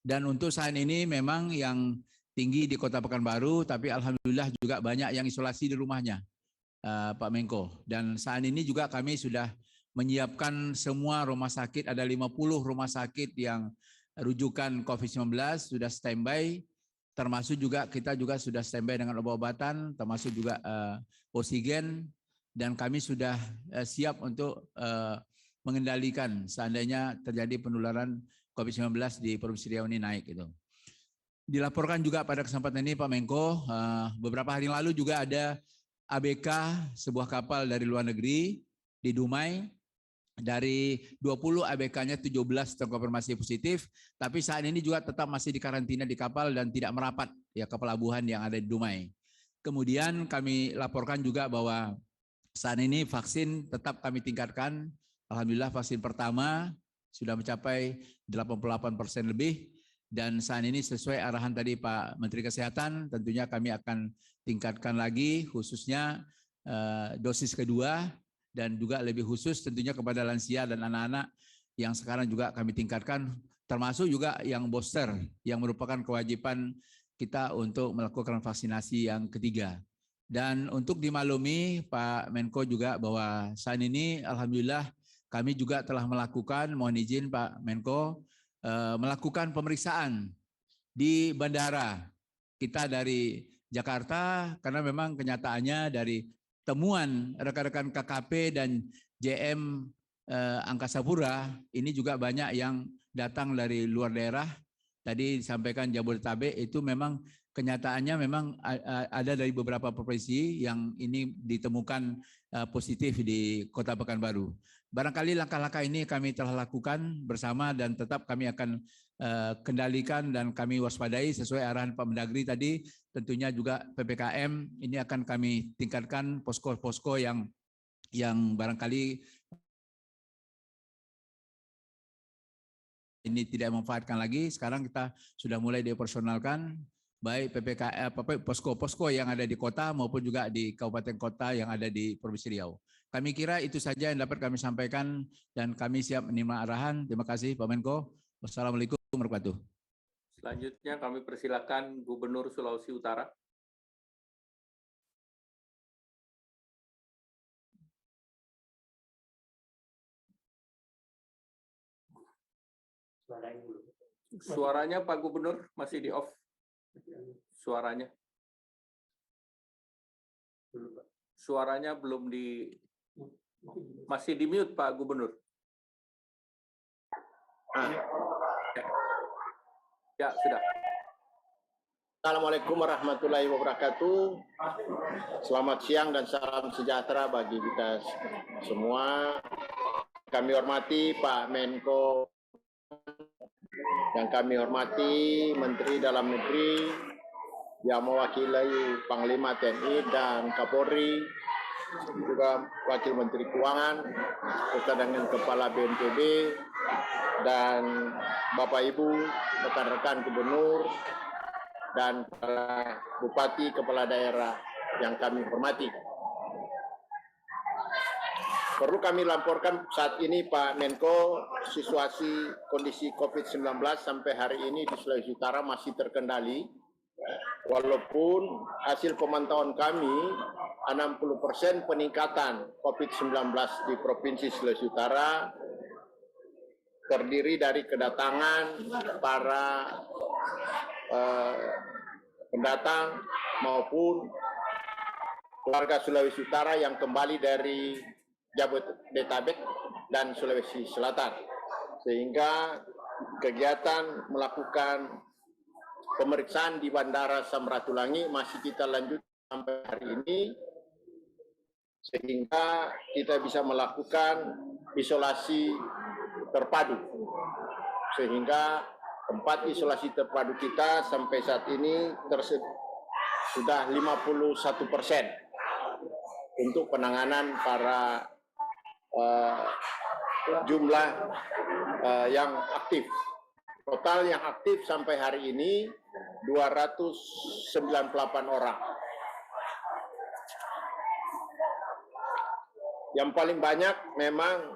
Dan untuk saat ini memang yang tinggi di Kota Pekanbaru, tapi alhamdulillah juga banyak yang isolasi di rumahnya, Pak Menko. Dan saat ini juga kami sudah menyiapkan semua rumah sakit, ada 50 rumah sakit yang rujukan COVID-19 sudah standby, termasuk juga kita juga sudah standby dengan obat-obatan, termasuk juga oksigen, dan kami sudah siap untuk mengendalikan seandainya terjadi penularan COVID-19 di Provinsi Riau ini naik itu. Dilaporkan juga pada kesempatan ini Pak Menko, beberapa hari yang lalu juga ada ABK, sebuah kapal dari luar negeri di Dumai. Dari 20 ABK-nya 17 terkonfirmasi positif, tapi saat ini juga tetap masih dikarantina di kapal dan tidak merapat ya ke pelabuhan yang ada di Dumai. Kemudian kami laporkan juga bahwa saat ini vaksin tetap kami tingkatkan. Alhamdulillah vaksin pertama sudah mencapai 88% lebih, dan saat ini sesuai arahan tadi Pak Menteri Kesehatan, tentunya kami akan tingkatkan lagi khususnya dosis kedua, dan juga lebih khusus tentunya kepada lansia dan anak-anak yang sekarang juga kami tingkatkan, termasuk juga yang booster yang merupakan kewajiban kita untuk melakukan vaksinasi yang ketiga. Dan untuk dimaklumi Pak Menko juga bahwa saat ini alhamdulillah kami juga telah melakukan, mohon izin Pak Menko, melakukan pemeriksaan di bandara kita dari Jakarta, karena memang kenyataannya dari temuan rekan-rekan KKP dan JM Angkasa Pura ini juga banyak yang datang dari luar daerah. Tadi disampaikan Jabodetabek, itu memang kenyataannya memang ada dari beberapa provinsi yang ini ditemukan positif di Kota Pekanbaru. Barangkali langkah-langkah ini kami telah lakukan bersama dan tetap kami akan kendalikan dan kami waspadai sesuai arahan Pak Mendagri tadi. Tentunya juga PPKM ini akan kami tingkatkan posko-posko yang barangkali ini tidak memanfaatkan lagi. Sekarang kita sudah mulai dioperasionalkan baik posko-posko yang ada di kota maupun juga di kabupaten kota yang ada di Provinsi Riau. Kami kira itu saja yang dapat kami sampaikan dan kami siap menerima arahan. Terima kasih Pak Menko. Wassalamualaikum warahmatullahi wabarakatuh. Selanjutnya kami persilakan Gubernur Sulawesi Utara. Suaranya Pak Gubernur masih di off. Suaranya. Suaranya belum masih di mute Pak Gubernur. Ya, sudah. Assalamualaikum warahmatullahi wabarakatuh. Selamat siang dan salam sejahtera bagi kita semua. Kami hormati Pak Menko, yang kami hormati Menteri Dalam Negeri yang mewakili Panglima TNI dan Kapolri, juga Wakil Menteri Keuangan, beserta dengan Kepala BNPB, dan Bapak Ibu, rekan-rekan gubernur, dan para bupati, kepala daerah yang kami hormati. Perlu kami laporkan saat ini Pak Menko, situasi kondisi COVID-19 sampai hari ini di Sulawesi Utara masih terkendali. Walaupun hasil pemantauan kami 60% peningkatan COVID-19 di Provinsi Sulawesi Utara terdiri dari kedatangan para pendatang maupun warga Sulawesi Utara yang kembali dari Jabodetabek dan Sulawesi Selatan, sehingga kegiatan melakukan pemeriksaan di Bandara Samratulangi masih kita lanjut sampai hari ini, sehingga kita bisa melakukan isolasi terpadu, sehingga tempat isolasi terpadu kita sampai saat ini sudah 51% untuk penanganan para jumlah yang aktif. Total yang aktif sampai hari ini 298 orang. Yang paling banyak memang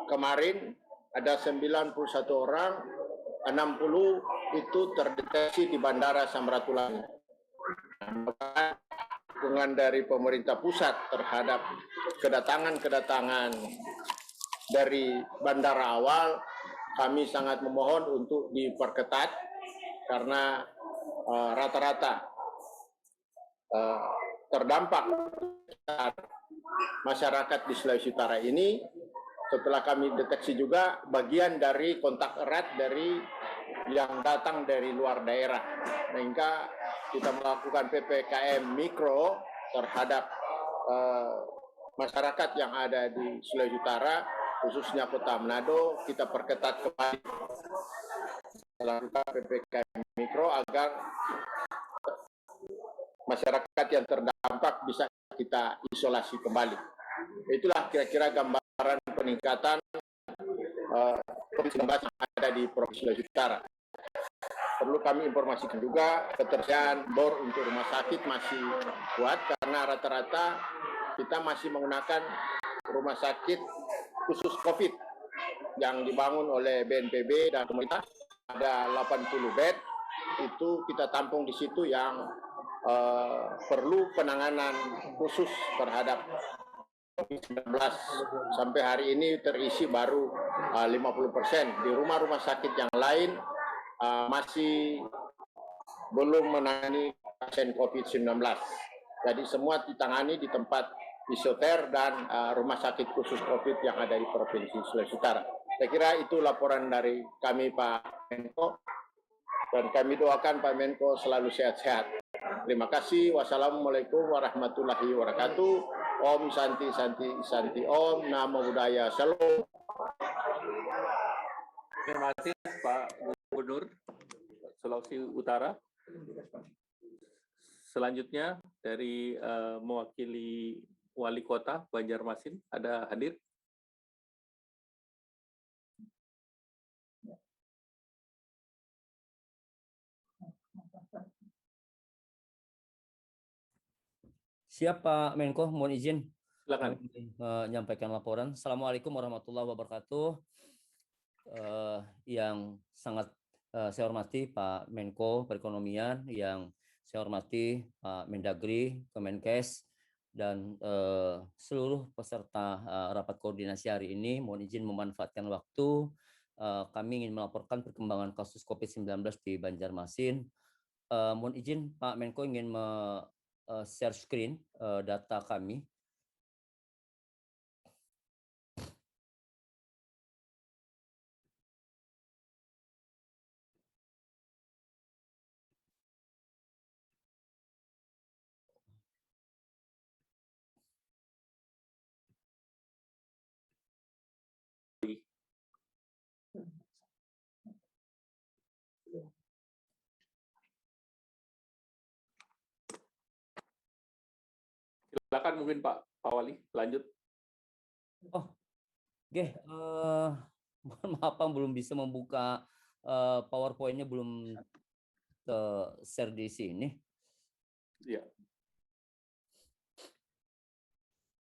kemarin ada 91 orang, 60 itu terdeteksi di Bandara Samratulangi. Dukungan dari pemerintah pusat terhadap kedatangan dari bandara awal, kami sangat memohon untuk diperketat karena rata-rata terdampak masyarakat di Sulawesi Utara ini. Setelah kami deteksi juga bagian dari kontak erat dari yang datang dari luar daerah, sehingga kita melakukan PPKM mikro terhadap masyarakat yang ada di Sulawesi Utara, khususnya Kota Manado. Kita perketat kembali melakukan PPKM mikro agar masyarakat yang terdampak bisa kita isolasi kembali. Itulah kira-kira gambaran peningkatan COVID-19 yang ada di Provinsi Sulawesi Utara. Perlu kami informasikan juga ketersediaan bor untuk rumah sakit masih kuat karena rata-rata kita masih menggunakan rumah sakit khusus COVID yang dibangun oleh BNPB dan pemerintah. Ada 80 bed, itu kita tampung di situ yang perlu penanganan khusus terhadap COVID-19. Sampai hari ini terisi baru 50%. Di rumah-rumah sakit yang lain masih belum menangani pasien COVID-19. Jadi semua ditangani di tempat isoter dan rumah sakit khusus COVID yang ada di Provinsi Sulawesi Utara. Saya kira itu laporan dari kami Pak Menko, dan kami doakan Pak Menko selalu sehat-sehat. Terima kasih. Wassalamualaikum warahmatullahi wabarakatuh. Om Santi Santi Santi Om. Namo Buddhaya. Shalom. Terima kasih Pak Gubernur Sulawesi Utara. Selanjutnya dari mewakili Wali Kota Banjarmasin, ada hadir? Siap Pak Menko, mohon izin. Silakan. Menyampaikan laporan. Assalamualaikum warahmatullahi wabarakatuh. Yang sangat saya hormati Pak Menko Perekonomian, yang saya hormati Pak Mendagri, Kemenkes, dan seluruh peserta rapat koordinasi hari ini. Mohon izin memanfaatkan waktu. Kami ingin melaporkan perkembangan kasus COVID-19 di Banjarmasin. Mohon izin Pak Menko ingin share screen data kami. Silakan mungkin Pak Wali, lanjut. Oh, oke. Mohon maaf, Pak, belum bisa membuka PowerPoint-nya, belum share di sini. Ya.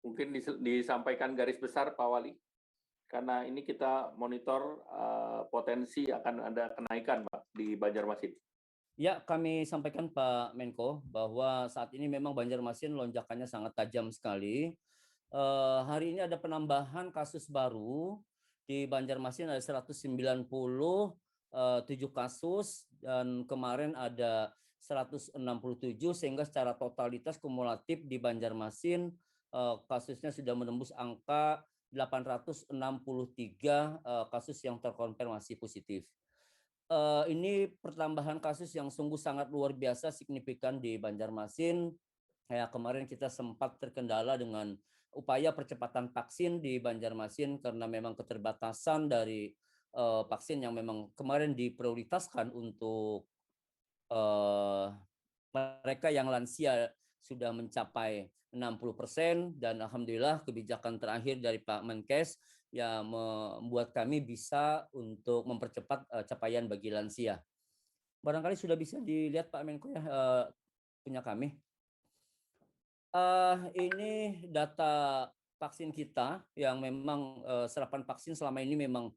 Mungkin disampaikan garis besar Pak Wali, karena ini kita monitor potensi akan ada kenaikan Pak di Banjarmasin. Ya, kami sampaikan Pak Menko bahwa saat ini memang Banjarmasin lonjakannya sangat tajam sekali. Hari ini ada penambahan kasus baru di Banjarmasin, ada 197 kasus, dan kemarin ada 167, sehingga secara totalitas kumulatif di Banjarmasin kasusnya sudah menembus angka 863 kasus yang terkonfirmasi positif. Ini pertambahan kasus yang sungguh sangat luar biasa signifikan di Banjarmasin. Ya, kemarin kita sempat terkendala dengan upaya percepatan vaksin di Banjarmasin karena memang keterbatasan dari vaksin yang memang kemarin diprioritaskan untuk mereka yang lansia sudah mencapai 60%, dan alhamdulillah kebijakan terakhir dari Pak Menkes ya membuat kami bisa untuk mempercepat capaian bagi lansia. Barangkali sudah bisa dilihat Pak Menko ya, punya kami. Ini data vaksin kita yang memang serapan vaksin selama ini memang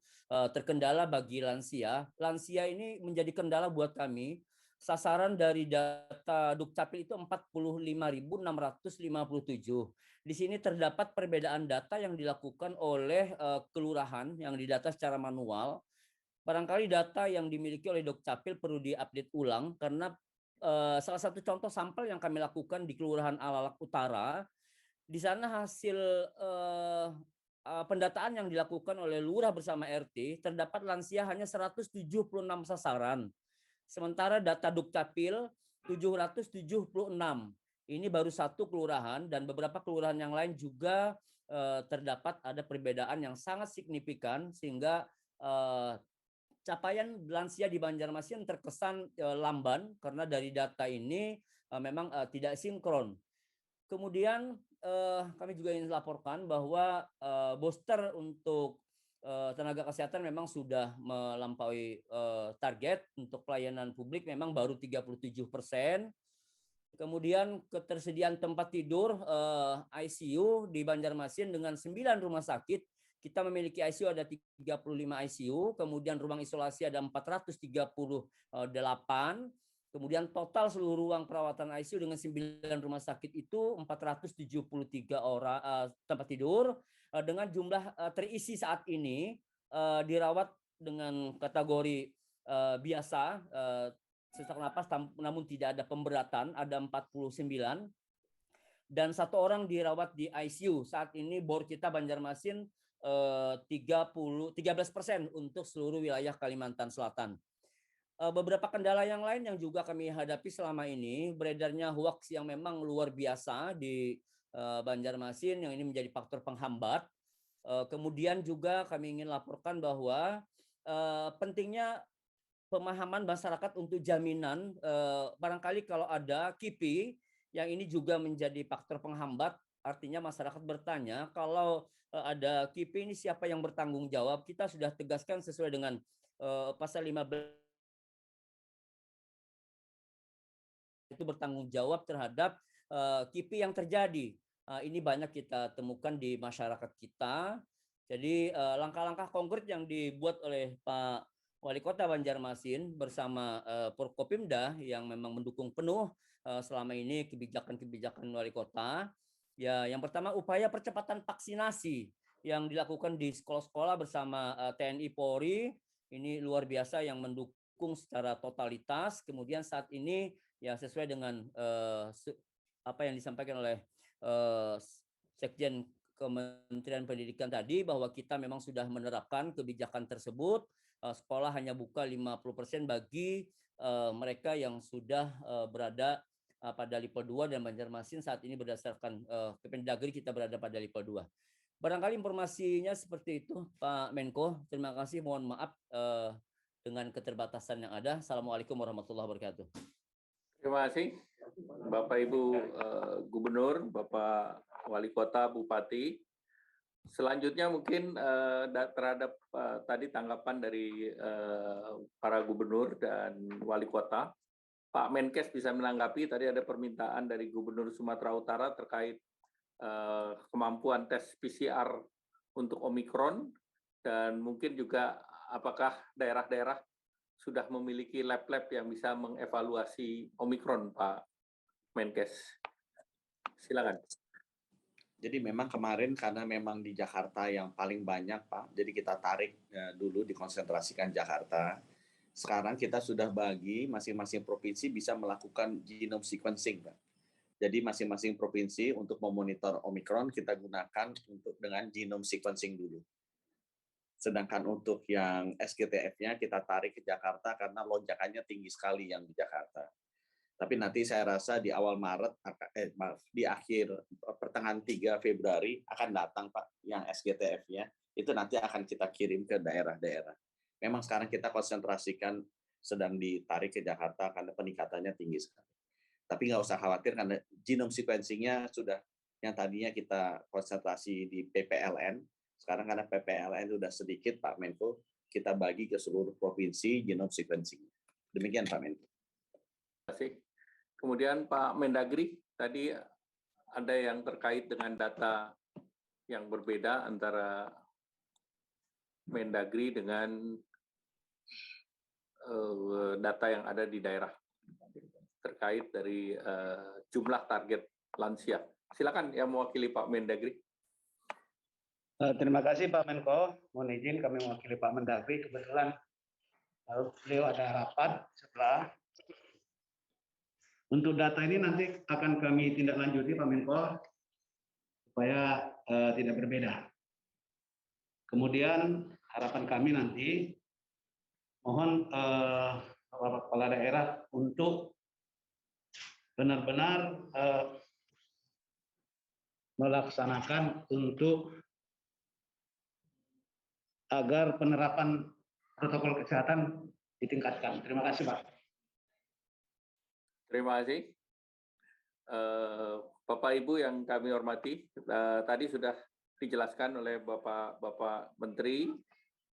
terkendala bagi lansia. Lansia ini menjadi kendala buat kami. Sasaran dari data Dukcapil itu 45.657. Di sini terdapat perbedaan data yang dilakukan oleh kelurahan yang didata secara manual. Barangkali data yang dimiliki oleh Dukcapil perlu diupdate ulang karena salah satu contoh sampel yang kami lakukan di Kelurahan Alalak Utara, di sana hasil pendataan yang dilakukan oleh lurah bersama RT terdapat lansia hanya 176 sasaran. Sementara data Dukcapil 776. Ini baru satu kelurahan, dan beberapa kelurahan yang lain juga terdapat ada perbedaan yang sangat signifikan sehingga capaian lansia di Banjarmasin terkesan lamban karena dari data ini memang tidak sinkron. Kemudian kami juga ingin laporkan bahwa booster untuk tenaga kesehatan memang sudah melampaui target. Untuk pelayanan publik memang baru 37%. Kemudian ketersediaan tempat tidur ICU di Banjarmasin dengan 9 rumah sakit, kita memiliki ICU ada 35 ICU, kemudian ruang isolasi ada 438, kemudian total seluruh ruang perawatan ICU dengan 9 rumah sakit itu 473 orang tempat tidur, dengan jumlah terisi saat ini dirawat dengan kategori biasa, sesak napas namun tidak ada pemberatan, ada 49, dan 1 orang dirawat di ICU. Saat ini bor kita Banjarmasin 13% untuk seluruh wilayah Kalimantan Selatan. Beberapa kendala yang lain yang juga kami hadapi selama ini, beredarnya hoax yang memang luar biasa di Banjarmasin, yang ini menjadi faktor penghambat. Kemudian juga kami ingin laporkan bahwa pentingnya pemahaman masyarakat untuk jaminan, barangkali kalau ada KIPI, yang ini juga menjadi faktor penghambat. Artinya masyarakat bertanya, kalau ada KIPI ini siapa yang bertanggung jawab? Kita sudah tegaskan sesuai dengan pasal 15 itu bertanggung jawab terhadap KIPI yang terjadi. Ini banyak kita temukan di masyarakat kita. Jadi langkah-langkah konkret yang dibuat oleh Pak Wali Kota Banjarmasin bersama Forkopimda yang memang mendukung penuh selama ini kebijakan-kebijakan Wali Kota. Ya, yang pertama upaya percepatan vaksinasi yang dilakukan di sekolah-sekolah bersama TNI Polri, ini luar biasa yang mendukung secara totalitas. Kemudian saat ini ya sesuai dengan apa yang disampaikan oleh Sekjen Kementerian Pendidikan tadi, bahwa kita memang sudah menerapkan kebijakan tersebut. Sekolah hanya buka 50% bagi mereka yang sudah berada pada level 2, dan Banjarmasin saat ini berdasarkan Kemendagri kita berada pada level 2. Barangkali informasinya seperti itu, Pak Menko. Terima kasih, mohon maaf dengan keterbatasan yang ada. Assalamualaikum warahmatullahi wabarakatuh. Terima kasih Bapak Ibu Gubernur, Bapak Wali Kota, Bupati. Selanjutnya mungkin terhadap tadi tanggapan dari para gubernur dan wali kota, Pak Menkes bisa menanggapi. Tadi ada permintaan dari Gubernur Sumatera Utara terkait kemampuan tes PCR untuk Omikron, dan mungkin juga apakah daerah-daerah sudah memiliki lab-lab yang bisa mengevaluasi Omikron, Pak Menkes. Silakan. Jadi memang kemarin karena memang di Jakarta yang paling banyak, Pak, jadi kita tarik dulu dikonsentrasikan Jakarta. Sekarang kita sudah bagi masing-masing provinsi bisa melakukan genome sequencing, Pak. Jadi masing-masing provinsi untuk memonitor Omikron kita gunakan untuk dengan genome sequencing dulu. Sedangkan untuk yang SGTF-nya kita tarik ke Jakarta karena lonjakannya tinggi sekali yang di Jakarta. Tapi nanti saya rasa di awal Maret, di akhir pertengahan 3 Februari akan datang, Pak, yang SGTF-nya. Itu nanti akan kita kirim ke daerah-daerah. Memang sekarang kita konsentrasikan sedang ditarik ke Jakarta karena peningkatannya tinggi sekali. Tapi nggak usah khawatir karena genome sequencing-nya sudah yang tadinya kita konsentrasi di PPLN, sekarang karena PPLN sudah sedikit, Pak Menko, kita bagi ke seluruh provinsi genome sequencing. Demikian, Pak Menko. Terima kasih. Kemudian Pak Mendagri, tadi ada yang terkait dengan data yang berbeda antara Mendagri dengan data yang ada di daerah terkait dari jumlah target lansia. Silakan yang mewakili Pak Mendagri. Terima kasih Pak Menko. Mohon izin kami mewakili Pak Mendagri. Kebetulan beliau ada rapat setelah. Untuk data ini nanti akan kami tindak lanjuti Pak Menko supaya tidak berbeda. Kemudian harapan kami nanti mohon Bapak Kepala Daerah untuk benar-benar melaksanakan untuk agar penerapan protokol kesehatan ditingkatkan. Terima kasih, Pak. Terima kasih. Bapak Ibu yang kami hormati, tadi sudah dijelaskan oleh Bapak Menteri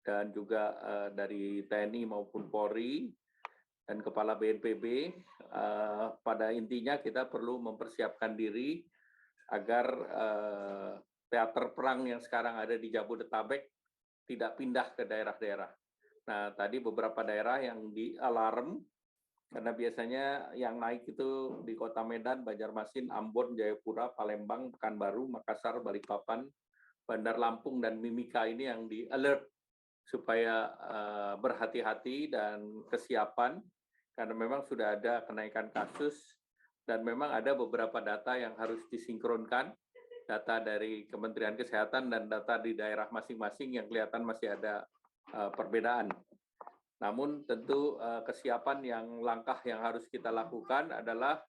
dan juga dari TNI maupun Polri dan Kepala BNPB. Pada intinya kita perlu mempersiapkan diri agar teater perang yang sekarang ada di Jabodetabek tidak pindah ke daerah-daerah. Nah, tadi beberapa daerah yang dialarm, karena biasanya yang naik itu di Kota Medan, Banjarmasin, Ambon, Jayapura, Palembang, Pekanbaru, Makassar, Balikpapan, Bandar Lampung, dan Mimika ini yang di-alert supaya berhati-hati dan kesiapan, karena memang sudah ada kenaikan kasus, dan memang ada beberapa data yang harus disinkronkan, data dari Kementerian Kesehatan dan data di daerah masing-masing yang kelihatan masih ada perbedaan. Namun tentu kesiapan yang langkah yang harus kita lakukan adalah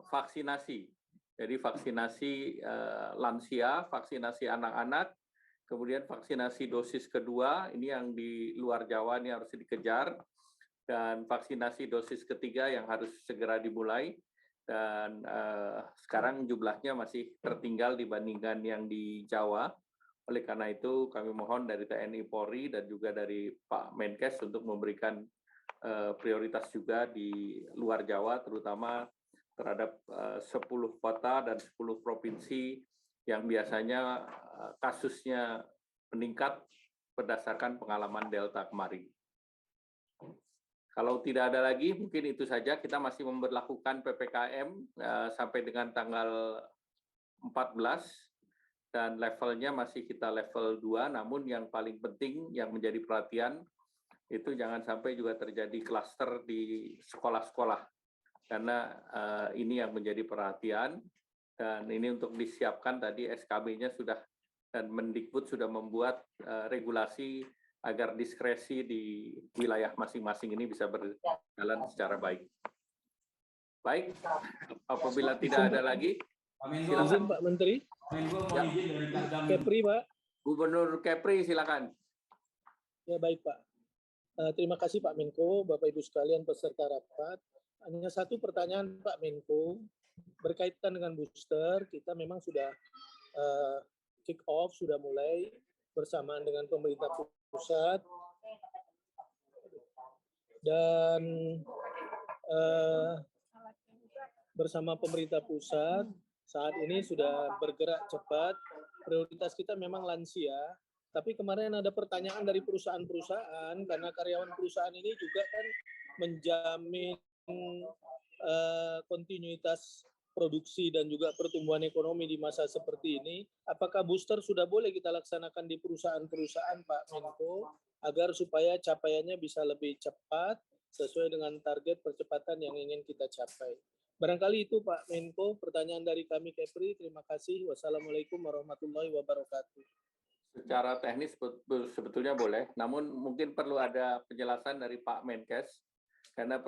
vaksinasi. Jadi vaksinasi lansia, vaksinasi anak-anak, kemudian vaksinasi dosis kedua, ini yang di luar Jawa ini harus dikejar, dan vaksinasi dosis ketiga yang harus segera dimulai, dan sekarang jumlahnya masih tertinggal dibandingkan yang di Jawa. Oleh karena itu kami mohon dari TNI Polri dan juga dari Pak Menkes untuk memberikan prioritas juga di luar Jawa, terutama terhadap 10 kota dan 10 provinsi yang biasanya kasusnya meningkat berdasarkan pengalaman Delta kemarin. Kalau tidak ada lagi, mungkin itu saja. Kita masih memberlakukan PPKM sampai dengan tanggal 14, dan levelnya masih kita level 2, namun yang paling penting yang menjadi perhatian itu jangan sampai juga terjadi klaster di sekolah-sekolah. karena ini yang menjadi perhatian, dan ini untuk disiapkan tadi SKB-nya sudah, dan Mendikbud sudah membuat regulasi agar diskresi di wilayah masing-masing ini bisa berjalan secara baik. Baik, apabila tidak ada lagi, izin Pak Menteri. Ya. Kepri, Pak. Gubernur Kepri, silakan. Ya, baik, Pak. Terima kasih Pak Menko, Bapak Ibu sekalian peserta rapat. Hanya satu pertanyaan Pak Menko, berkaitan dengan booster, kita memang sudah kick off, sudah mulai bersamaan dengan pemerintah pusat, dan bersama pemerintah pusat saat ini sudah bergerak cepat. Prioritas kita memang lansia, tapi kemarin ada pertanyaan dari perusahaan-perusahaan, karena karyawan perusahaan ini juga kan menjamin kontinuitas produksi dan juga pertumbuhan ekonomi di masa seperti ini. Apakah booster sudah boleh kita laksanakan di perusahaan-perusahaan, Pak Menko, agar supaya capaiannya bisa lebih cepat sesuai dengan target percepatan yang ingin kita capai? Barangkali itu Pak Menko, pertanyaan dari kami Kepri. Terima kasih. Wassalamualaikum warahmatullahi wabarakatuh. Secara teknis sebetulnya boleh, namun mungkin perlu ada penjelasan dari Pak Menkes, karena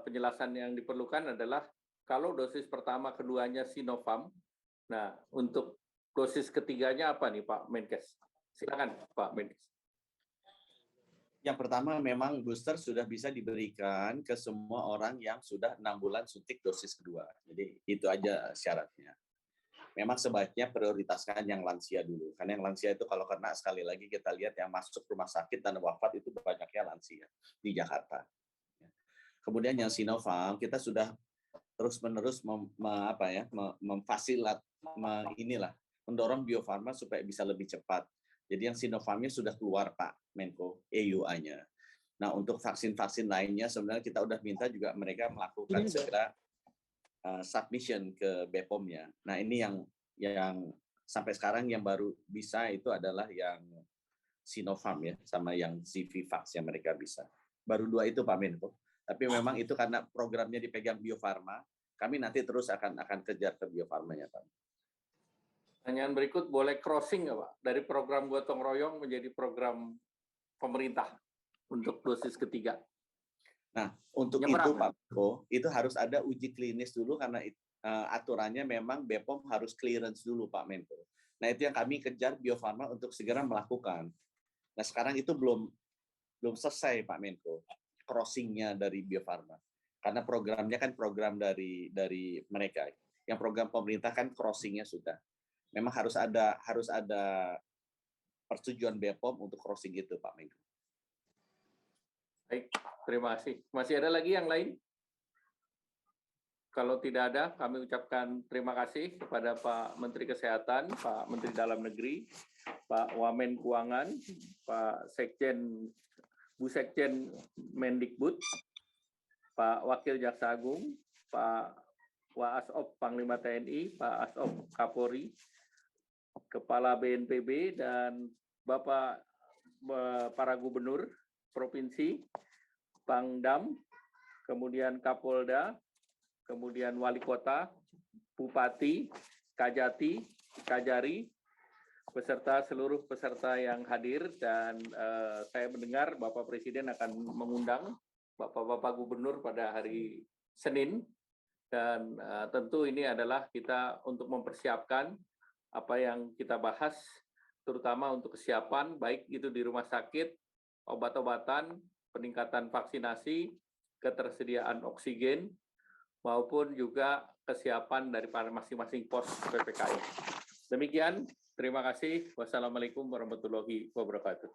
penjelasan yang diperlukan adalah kalau dosis pertama keduanya Sinovac, nah untuk dosis ketiganya apa nih Pak Menkes? Silakan Pak Menkes. Yang pertama memang booster sudah bisa diberikan ke semua orang yang sudah 6 bulan suntik dosis kedua. Jadi itu aja syaratnya. Memang sebaiknya prioritaskan yang lansia dulu. Karena yang lansia itu kalau kena, sekali lagi kita lihat yang masuk rumah sakit dan wafat itu banyaknya lansia di Jakarta. Kemudian yang Sinovac kita sudah terus-menerus mendorong Bio Farma supaya bisa lebih cepat. Jadi yang Sinovac-nya sudah keluar Pak Menko, EUA-nya. Nah untuk vaksin-vaksin lainnya sebenarnya kita udah minta juga mereka melakukan segera submission ke BPOM-nya. Nah ini yang sampai sekarang yang baru bisa itu adalah yang Sinovac ya, sama yang Zivivax yang mereka bisa. Baru 2 itu Pak Menko. Tapi memang itu karena programnya dipegang Bio Farma, kami nanti terus akan kejar ke Bio Farma-nya, Pak. Pertanyaan berikut, boleh crossing nggak Pak? Dari program gotong royong menjadi program pemerintah untuk dosis ketiga. Nah, untuk itu Pak Menko, itu harus ada uji klinis dulu karena aturannya memang BPOM harus clearance dulu Pak Menko. Nah, itu yang kami kejar Bio Farma untuk segera melakukan. Nah, sekarang itu belum selesai Pak Menko, crossing-nya dari Bio Farma. Karena programnya kan program dari mereka. Yang program pemerintah kan crossing-nya sudah. Memang harus ada persetujuan BPOM untuk crossing itu Pak Menko. Baik, terima kasih. Masih ada lagi yang lain? Kalau tidak ada, kami ucapkan terima kasih kepada Pak Menteri Kesehatan, Pak Menteri Dalam Negeri, Pak Wamen Keuangan, Pak Sekjen, Bu Sekjen Mendikbud, Pak Wakil Jaksa Agung, Pak Waasop Panglima TNI, Pak Asop Kapolri, Kepala BNPB, dan Bapak para Gubernur Provinsi, Pangdam, kemudian Kapolda, kemudian Wali Kota, Bupati, Kajati, Kajari, beserta seluruh peserta yang hadir, dan saya mendengar Bapak Presiden akan mengundang Bapak-Bapak Gubernur pada hari Senin, dan tentu ini adalah kita untuk mempersiapkan apa yang kita bahas, terutama untuk kesiapan, baik itu di rumah sakit, obat-obatan, peningkatan vaksinasi, ketersediaan oksigen, maupun juga kesiapan dari masing-masing pos PPKM. Demikian, terima kasih. Wassalamualaikum warahmatullahi wabarakatuh.